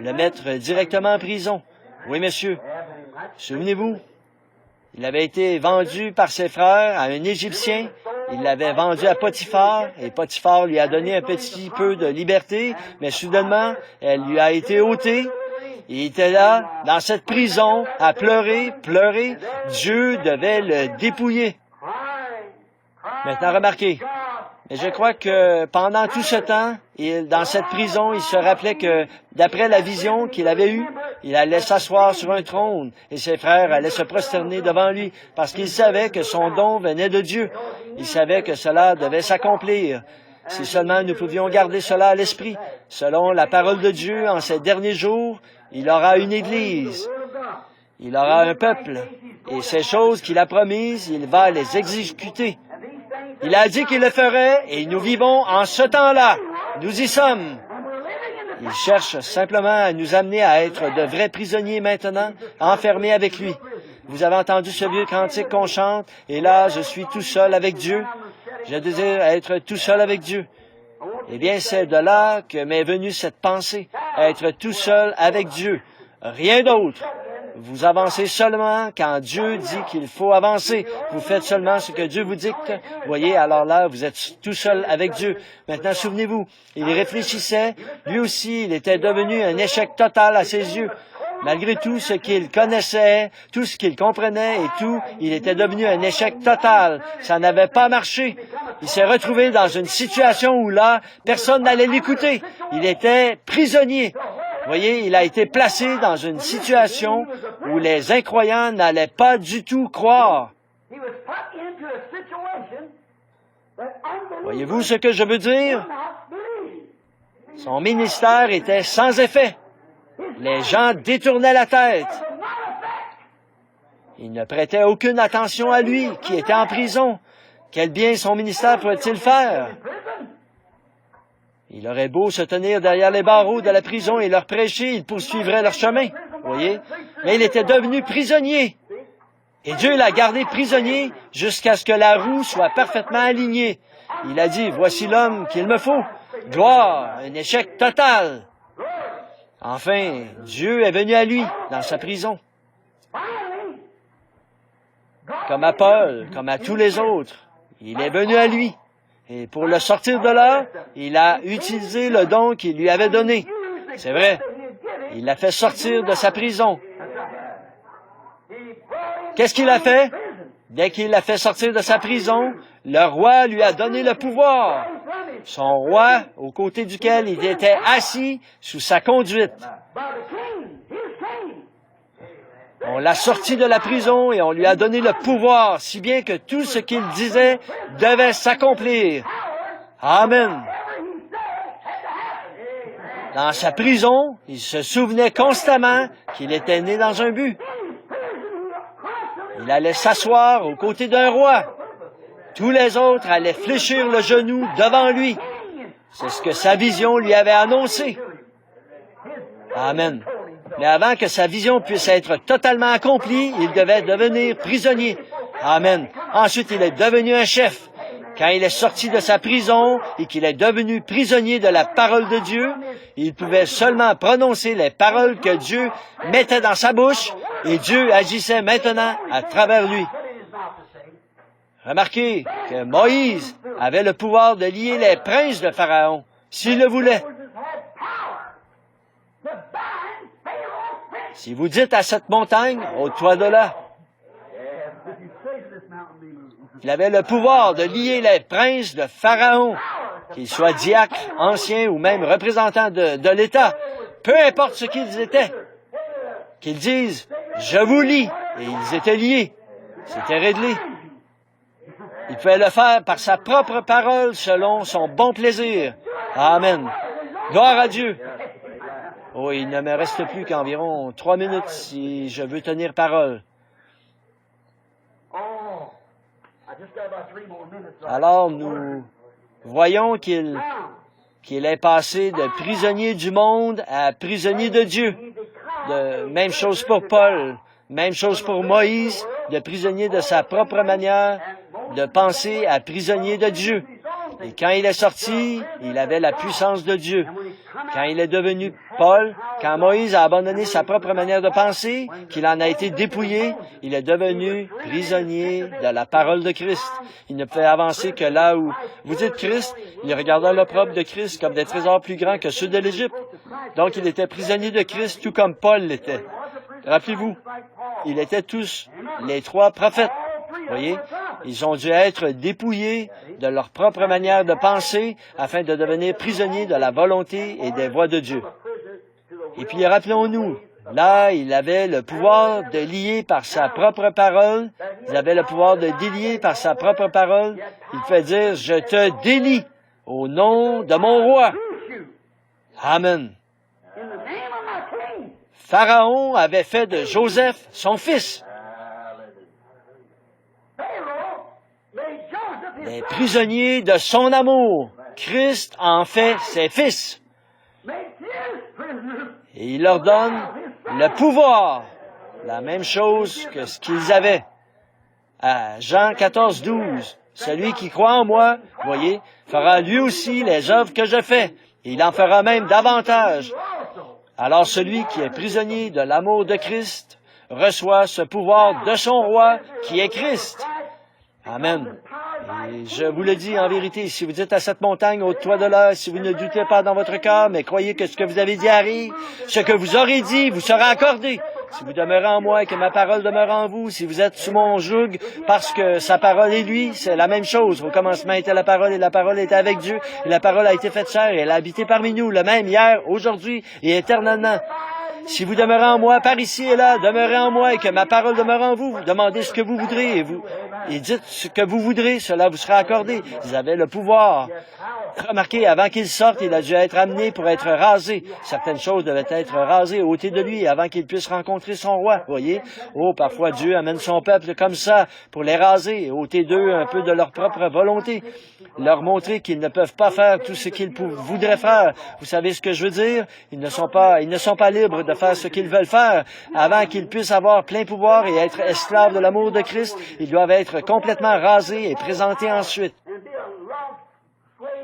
Le mettre directement en prison. Oui, monsieur. Souvenez-vous, il avait été vendu par ses frères à un Égyptien. Il l'avait vendu à Potiphar, et Potiphar lui a donné un petit peu de liberté, mais soudainement, elle lui a été ôtée. Il était là, dans cette prison, à pleurer. Dieu devait le dépouiller. Maintenant, remarquez, mais je crois que pendant tout ce temps, dans cette prison, il se rappelait que, d'après la vision qu'il avait eue, il allait s'asseoir sur un trône et ses frères allaient se prosterner devant lui parce qu'il savait que son don venait de Dieu. Il savait que cela devait s'accomplir. Si seulement nous pouvions garder cela à l'esprit, selon la parole de Dieu, en ces derniers jours, il aura une Église, il aura un peuple, et ces choses qu'il a promises, il va les exécuter. Il a dit qu'il le ferait, et nous vivons en ce temps-là. Nous y sommes. Il cherche simplement à nous amener à être de vrais prisonniers maintenant, enfermés avec lui. Vous avez entendu ce vieux cantique qu'on chante, « Et là, je suis tout seul avec Dieu. Je désire être tout seul avec Dieu. » Eh bien, c'est de là que m'est venue cette pensée, être tout seul avec Dieu. Rien d'autre. Vous avancez seulement quand Dieu dit qu'il faut avancer. Vous faites seulement ce que Dieu vous dicte. Voyez, alors là, vous êtes tout seul avec Dieu. Maintenant, souvenez-vous, il réfléchissait. Lui aussi, il était devenu un échec total à ses yeux. Malgré tout ce qu'il connaissait, tout ce qu'il comprenait et tout, il était devenu un échec total. Ça n'avait pas marché. Il s'est retrouvé dans une situation où là, personne n'allait l'écouter. Il était prisonnier. Vous voyez, il a été placé dans une situation où les incroyants n'allaient pas du tout croire. Voyez-vous ce que je veux dire? Son ministère était sans effet. Les gens détournaient la tête. Ils ne prêtaient aucune attention à lui, qui était en prison. Quel bien son ministère pourrait-il faire? Il aurait beau se tenir derrière les barreaux de la prison et leur prêcher, ils poursuivraient leur chemin, voyez. Mais il était devenu prisonnier. Et Dieu l'a gardé prisonnier jusqu'à ce que la roue soit parfaitement alignée. Il a dit, voici l'homme qu'il me faut. Gloire, un échec total. Enfin, Dieu est venu à lui dans sa prison. Comme à Paul, comme à tous les autres, il est venu à lui. Et pour le sortir de là, il a utilisé le don qu'il lui avait donné. C'est vrai. Il l'a fait sortir de sa prison. Qu'est-ce qu'il a fait? Dès qu'il l'a fait sortir de sa prison, le roi lui a donné le pouvoir. Son roi, aux côtés duquel il était assis sous sa conduite. On l'a sorti de la prison et on lui a donné le pouvoir, si bien que tout ce qu'il disait devait s'accomplir. Amen. Dans sa prison, il se souvenait constamment qu'il était né dans un but. Il allait s'asseoir aux côtés d'un roi. Tous les autres allaient fléchir le genou devant lui. C'est ce que sa vision lui avait annoncé. Amen. Mais avant que sa vision puisse être totalement accomplie, il devait devenir prisonnier. Amen. Ensuite, il est devenu un chef. Quand il est sorti de sa prison et qu'il est devenu prisonnier de la parole de Dieu, il pouvait seulement prononcer les paroles que Dieu mettait dans sa bouche et Dieu agissait maintenant à travers lui. Remarquez que Moïse avait le pouvoir de lier les princes de Pharaon, s'il le voulait. Si vous dites à cette montagne, ôte-toi de là. Il avait le pouvoir de lier les princes de Pharaon, qu'ils soient diacres, anciens ou même représentants de l'État, peu importe ce qu'ils étaient, qu'ils disent, je vous lie, Et ils étaient liés. C'était réglé. Il pouvait le faire par sa propre parole selon son bon plaisir. Amen. Gloire à Dieu. Oh, il ne me reste plus qu'environ 3 minutes si je veux tenir parole. Alors, nous voyons qu'il est passé de prisonnier du monde à prisonnier de Dieu. Même chose pour Paul, même chose pour Moïse, de prisonnier de sa propre manière de penser à prisonnier de Dieu. Et quand il est sorti, il avait la puissance de Dieu. Quand il est devenu Paul, quand Moïse a abandonné sa propre manière de penser, qu'il en a été dépouillé, il est devenu prisonnier de la parole de Christ. Il ne pouvait avancer que là où vous dites Christ, il regarda l'opprobre de Christ comme des trésors plus grands que ceux de l'Égypte. Donc il était prisonnier de Christ tout comme Paul l'était. Rappelez-vous, ils étaient tous les 3 prophètes. Voyez, ils ont dû être dépouillés de leur propre manière de penser afin de devenir prisonniers de la volonté et des voies de Dieu. Et puis, rappelons-nous, là, il avait le pouvoir de lier par sa propre parole. Il avait le pouvoir de délier par sa propre parole. Il pouvait dire, je te délie au nom de mon roi. Amen. Pharaon avait fait de Joseph son fils. Les prisonniers de son amour, Christ en fait ses fils. Et il leur donne le pouvoir, la même chose que ce qu'ils avaient. À Jean 14, 12, celui qui croit en moi, voyez, fera lui aussi les œuvres que je fais. Et il en fera même davantage. Alors celui qui est prisonnier de l'amour de Christ reçoit ce pouvoir de son roi qui est Christ. Amen. Et je vous le dis en vérité, si vous dites à cette montagne, ôte-toi de là, si vous ne doutez pas dans votre cœur, mais croyez que ce que vous avez dit arrive, ce que vous aurez dit vous sera accordé. Si vous demeurez en moi et que ma parole demeure en vous, si vous êtes sous mon joug, parce que sa parole est lui, c'est la même chose. Au commencement était la parole et la parole était avec Dieu, et la parole a été faite chair et elle a habité parmi nous, le même hier, aujourd'hui et éternellement. Si vous demeurez en moi, par ici et là, demeurez en moi et que ma parole demeure en vous, vous demandez ce que vous voudrez et dites ce que vous voudrez, cela vous sera accordé. Vous avez le pouvoir. Remarquez, avant qu'il sorte, il a dû être amené pour être rasé. Certaines choses devaient être rasées, ôtées de lui, avant qu'il puisse rencontrer son roi. Voyez? Oh, parfois Dieu amène son peuple comme ça, pour les raser, ôter d'eux un peu de leur propre volonté, leur montrer qu'ils ne peuvent pas faire tout ce qu'ils voudraient faire. Vous savez ce que je veux dire? Ils ne sont pas libres de faire ce qu'ils veulent faire. Avant qu'ils puissent avoir plein pouvoir et être esclaves de l'amour de Christ, ils doivent être complètement rasés et présentés ensuite.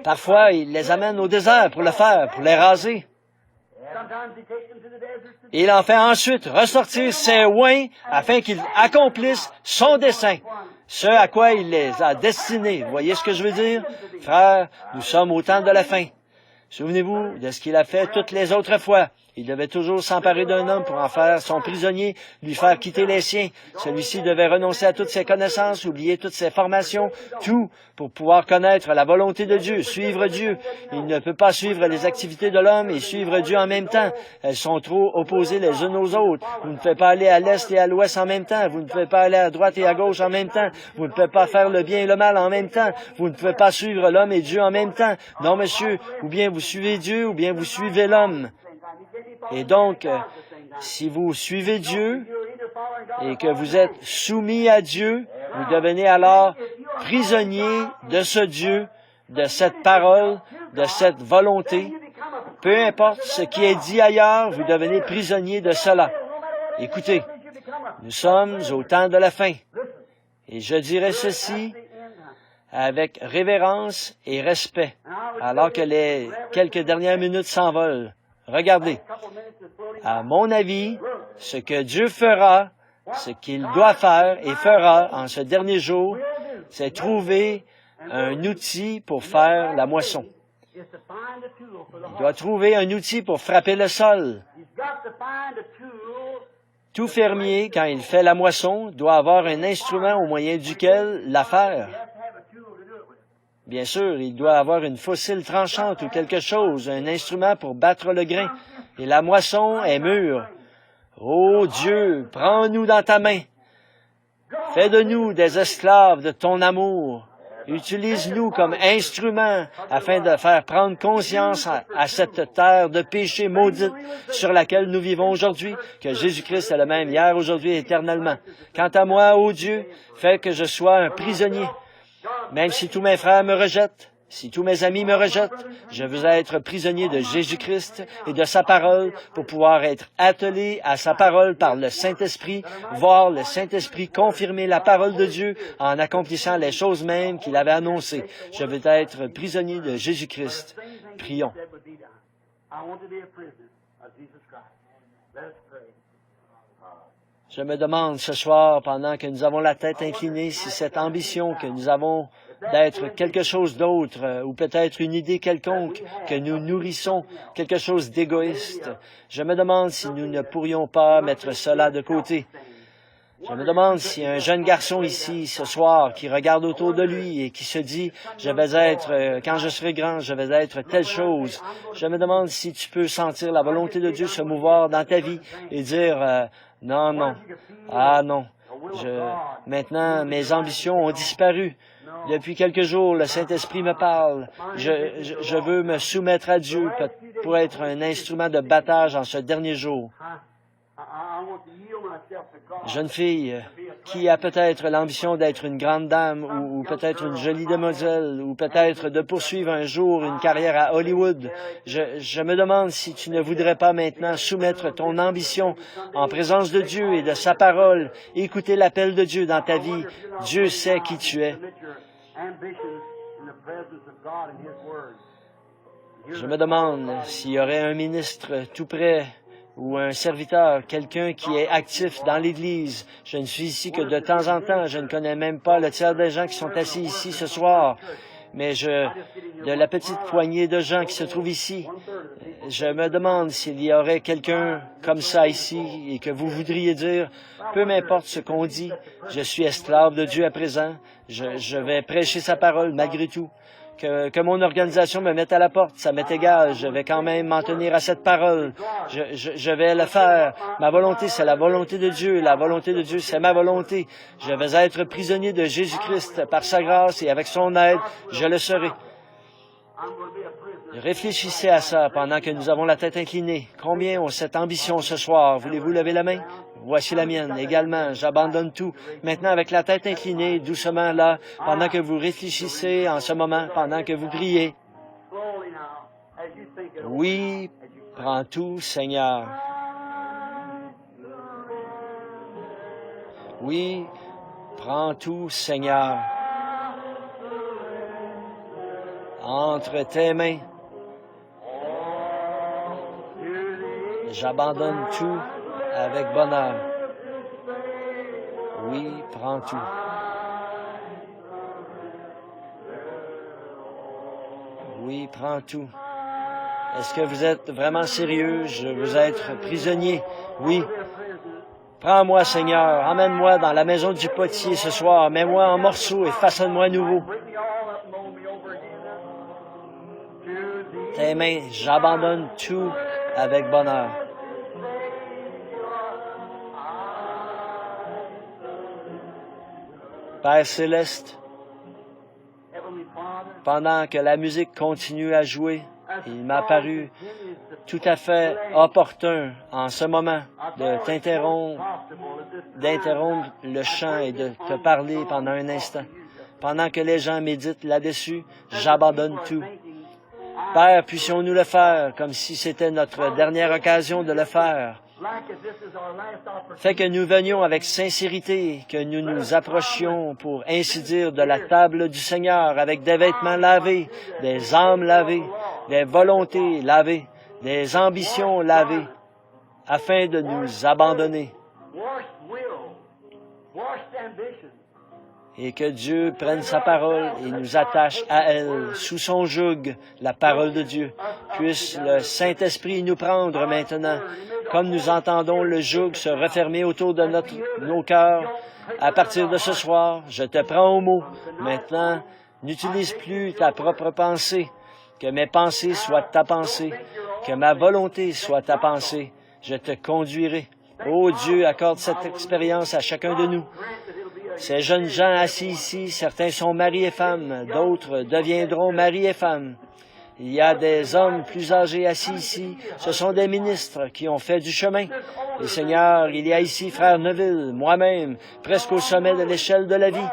Parfois, il les amène au désert pour le faire, pour les raser. Et il en fait ensuite ressortir ses oins afin qu'ils accomplissent son dessein, ce à quoi il les a destinés. Vous voyez ce que je veux dire? Frères, nous sommes au temps de la fin. Souvenez-vous de ce qu'il a fait toutes les autres fois. Il devait toujours s'emparer d'un homme pour en faire son prisonnier, lui faire quitter les siens. Celui-ci devait renoncer à toutes ses connaissances, oublier toutes ses formations, tout pour pouvoir connaître la volonté de Dieu, suivre Dieu. Il ne peut pas suivre les activités de l'homme et suivre Dieu en même temps. Elles sont trop opposées les unes aux autres. Vous ne pouvez pas aller à l'est et à l'ouest en même temps. Vous ne pouvez pas aller à droite et à gauche en même temps. Vous ne pouvez pas faire le bien et le mal en même temps. Vous ne pouvez pas suivre l'homme et Dieu en même temps. Non, monsieur, ou bien vous suivez Dieu, ou bien vous suivez l'homme. Et donc, si vous suivez Dieu et que vous êtes soumis à Dieu, vous devenez alors prisonnier de ce Dieu, de cette parole, de cette volonté. Peu importe ce qui est dit ailleurs, vous devenez prisonnier de cela. Écoutez, nous sommes au temps de la fin. Et je dirais ceci avec révérence et respect, alors que les quelques dernières minutes s'envolent. Regardez, à mon avis, ce que Dieu fera, ce qu'il doit faire et fera en ce dernier jour, c'est trouver un outil pour faire la moisson. Il doit trouver un outil pour frapper le sol. Tout fermier, quand il fait la moisson, doit avoir un instrument au moyen duquel la faire. Bien sûr, il doit avoir une faucille tranchante ou quelque chose, un instrument pour battre le grain. Et la moisson est mûre. Oh Dieu, prends-nous dans ta main. Fais de nous des esclaves de ton amour. Utilise-nous comme instruments afin de faire prendre conscience à cette terre de péché maudite sur laquelle nous vivons aujourd'hui, que Jésus-Christ est le même hier, aujourd'hui et éternellement. Quant à moi, ô Dieu, fais que je sois un prisonnier. Même si tous mes frères me rejettent, si tous mes amis me rejettent, je veux être prisonnier de Jésus-Christ et de sa parole pour pouvoir être attelé à sa parole par le Saint-Esprit, voir le Saint-Esprit confirmer la parole de Dieu en accomplissant les choses mêmes qu'il avait annoncées. Je veux être prisonnier de Jésus-Christ. Prions. Je me demande ce soir, pendant que nous avons la tête inclinée, si cette ambition que nous avons d'être quelque chose d'autre, ou peut-être une idée quelconque que nous nourrissons, quelque chose d'égoïste. Je me demande si nous ne pourrions pas mettre cela de côté. Je me demande si un jeune garçon ici, ce soir, qui regarde autour de lui et qui se dit, je vais être, quand je serai grand, je vais être telle chose. Je me demande si tu peux sentir la volonté de Dieu se mouvoir dans ta vie et dire, non, non, ah non, maintenant mes ambitions ont disparu. Depuis quelques jours, le Saint-Esprit me parle. Je veux me soumettre à Dieu pour être un instrument de battage en ce dernier jour. Jeune fille qui a peut-être l'ambition d'être une grande dame ou peut-être une jolie demoiselle ou peut-être de poursuivre un jour une carrière à Hollywood, je me demande si tu ne voudrais pas maintenant soumettre ton ambition en présence de Dieu et de sa parole, écouter l'appel de Dieu dans ta vie. Dieu sait qui tu es. Je me demande s'il y aurait un ministre tout près ou un serviteur, quelqu'un qui est actif dans l'Église. Je ne suis ici que de temps en temps. Je ne connais même pas le tiers des gens qui sont assis ici ce soir. Mais de la petite poignée de gens qui se trouvent ici, je me demande s'il y aurait quelqu'un comme ça ici et que vous voudriez dire, peu m'importe ce qu'on dit, je suis esclave de Dieu à présent, je vais prêcher sa parole malgré tout. Que mon organisation me mette à la porte, ça m'est égal, je vais quand même m'en tenir à cette parole, je vais le faire. Ma volonté, c'est la volonté de Dieu, la volonté de Dieu, c'est ma volonté. Je vais être prisonnier de Jésus-Christ par sa grâce et avec son aide, je le serai. Réfléchissez à ça pendant que nous avons la tête inclinée. Combien ont cette ambition ce soir? Voulez-vous lever la main? Voici la mienne également. J'abandonne tout. Maintenant, avec la tête inclinée, doucement là, pendant que vous réfléchissez en ce moment, pendant que vous priez. Oui, prends tout, Seigneur. Oui, prends tout, Seigneur. Entre tes mains, j'abandonne tout avec bonheur. Oui, prends tout. Oui, prends tout. Est-ce que vous êtes vraiment sérieux? Je veux être prisonnier. Oui. Prends-moi, Seigneur. Emmène-moi dans la maison du potier ce soir. Mets-moi en morceaux et façonne-moi à nouveau. Tes mains, j'abandonne tout avec bonheur. Père céleste, pendant que la musique continue à jouer, il m'a paru tout à fait opportun en ce moment d'interrompre le chant et de te parler pendant un instant. Pendant que les gens méditent là-dessus, j'abandonne tout. Père, puissions-nous le faire comme si c'était notre dernière occasion de le faire. Fais que nous venions avec sincérité, que nous nous approchions, pour ainsi dire, de la table du Seigneur avec des vêtements lavés, des âmes lavées, des volontés lavées, des ambitions lavées, afin de nous abandonner. Et que Dieu prenne sa parole et nous attache à elle, sous son joug, la parole de Dieu. Puisse le Saint-Esprit nous prendre maintenant, comme nous entendons le joug se refermer autour de nos cœurs. À partir de ce soir, je te prends au mot. Maintenant, n'utilise plus ta propre pensée. Que mes pensées soient ta pensée. Que ma volonté soit ta pensée. Je te conduirai. Ô Dieu, accorde cette expérience à chacun de nous. Ces jeunes gens assis ici, certains sont maris et femmes, d'autres deviendront maris et femmes. Il y a des hommes plus âgés assis ici. Ce sont des ministres qui ont fait du chemin. Et Seigneur, il y a ici Frère Neville, moi-même, presque au sommet de l'échelle de la vie.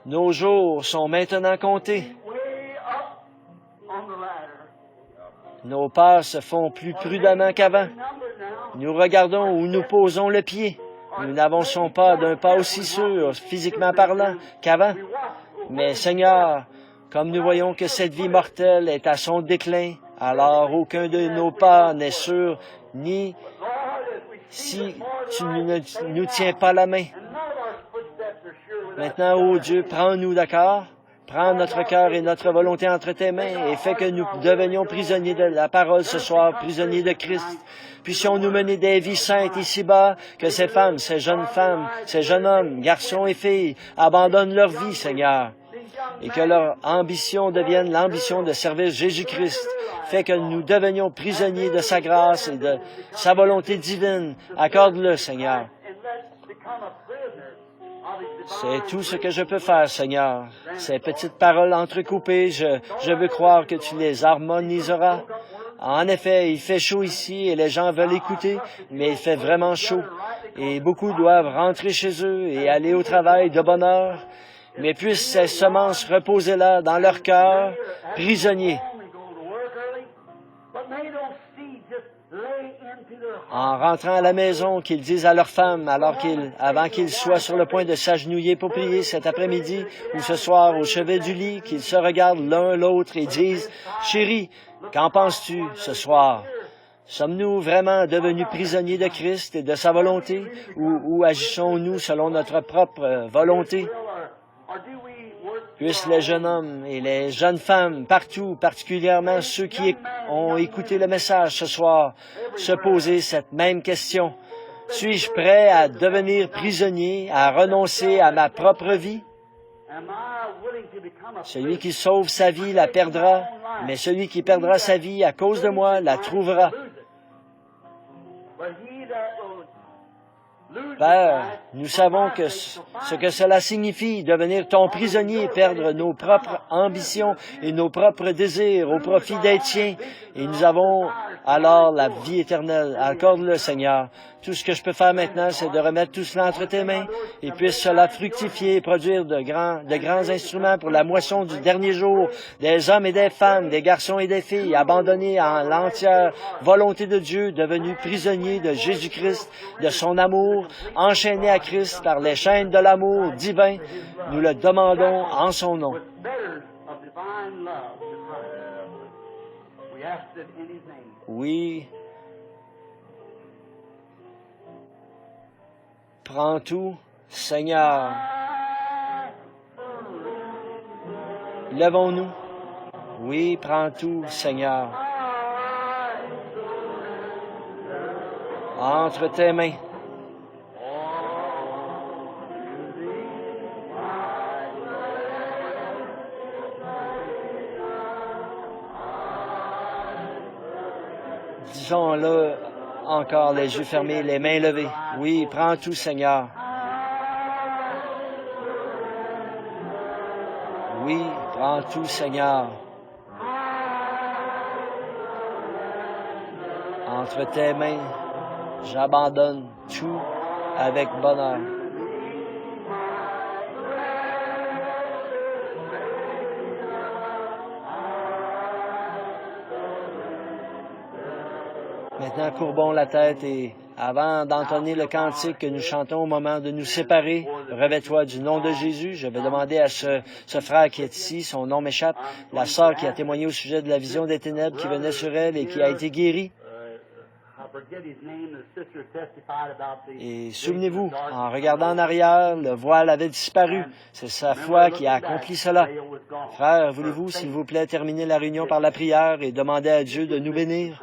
Nos jours sont maintenant comptés. Nos pas se font plus prudemment qu'avant. Nous regardons où nous posons le pied. Nous n'avançons pas d'un pas aussi sûr, physiquement parlant, qu'avant. Mais Seigneur, comme nous voyons que cette vie mortelle est à son déclin, alors aucun de nos pas n'est sûr, ni si tu ne nous tiens pas la main. Maintenant, ô Dieu, prends-nous, d'accord? Prends notre cœur et notre volonté entre tes mains et fais que nous devenions prisonniers de la parole ce soir, prisonniers de Christ. Puissions-nous mener des vies saintes ici-bas, que ces femmes, ces jeunes hommes, garçons et filles abandonnent leur vie, Seigneur, et que leur ambition devienne l'ambition de servir Jésus-Christ. Fais que nous devenions prisonniers de sa grâce et de sa volonté divine. Accorde-le, Seigneur. C'est tout ce que je peux faire, Seigneur. Ces petites paroles entrecoupées, je veux croire que tu les harmoniseras. En effet, il fait chaud ici et les gens veulent écouter, mais il fait vraiment chaud. Et beaucoup doivent rentrer chez eux et aller au travail de bonne heure. Mais puissent ces semences reposer là, dans leur cœur, prisonniers. En rentrant à la maison, qu'ils disent à leurs femmes, avant qu'ils soient sur le point de s'agenouiller pour prier cet après-midi ou ce soir au chevet du lit, qu'ils se regardent l'un l'autre et disent, « Chérie, qu'en penses-tu ce soir? Sommes-nous vraiment devenus prisonniers de Christ et de sa volonté, ou agissons-nous selon notre propre volonté? » Puissent les jeunes hommes et les jeunes femmes, partout, particulièrement ceux qui ont écouté le message ce soir, se poser cette même question. Suis-je prêt à devenir prisonnier, à renoncer à ma propre vie? Celui qui sauve sa vie la perdra, mais celui qui perdra sa vie à cause de moi la trouvera. Père, nous savons que ce que cela signifie, devenir ton prisonnier, perdre nos propres ambitions et nos propres désirs au profit des tiens, et nous avons alors la vie éternelle. Accorde-le, Seigneur. Tout ce que je peux faire maintenant, c'est de remettre tout cela entre tes mains, et puisse cela fructifier et produire de grands instruments pour la moisson du dernier jour, des hommes et des femmes, des garçons et des filles, abandonnés en l'entière volonté de Dieu, devenus prisonniers de Jésus-Christ, de son amour, enchaînés à Christ par les chaînes de l'amour divin. Nous le demandons en son nom. Oui. Prends tout, Seigneur. Levons-nous. Oui, prends tout, Seigneur. Entre tes mains. Disons-le encore, les yeux fermés, les mains levées. Oui, prends tout, Seigneur. Oui, prends tout, Seigneur. Entre tes mains, j'abandonne tout avec bonheur. Maintenant, courbons la tête et, avant d'entonner le cantique que nous chantons au moment de nous séparer, revêt-toi du nom de Jésus. Je vais demander à ce frère qui est ici, son nom m'échappe, la sœur qui a témoigné au sujet de la vision des ténèbres qui venait sur elle et qui a été guérie. Et souvenez-vous, en regardant en arrière, le voile avait disparu. C'est sa foi qui a accompli cela. Frère, voulez-vous, s'il vous plaît, terminer la réunion par la prière et demander à Dieu de nous bénir?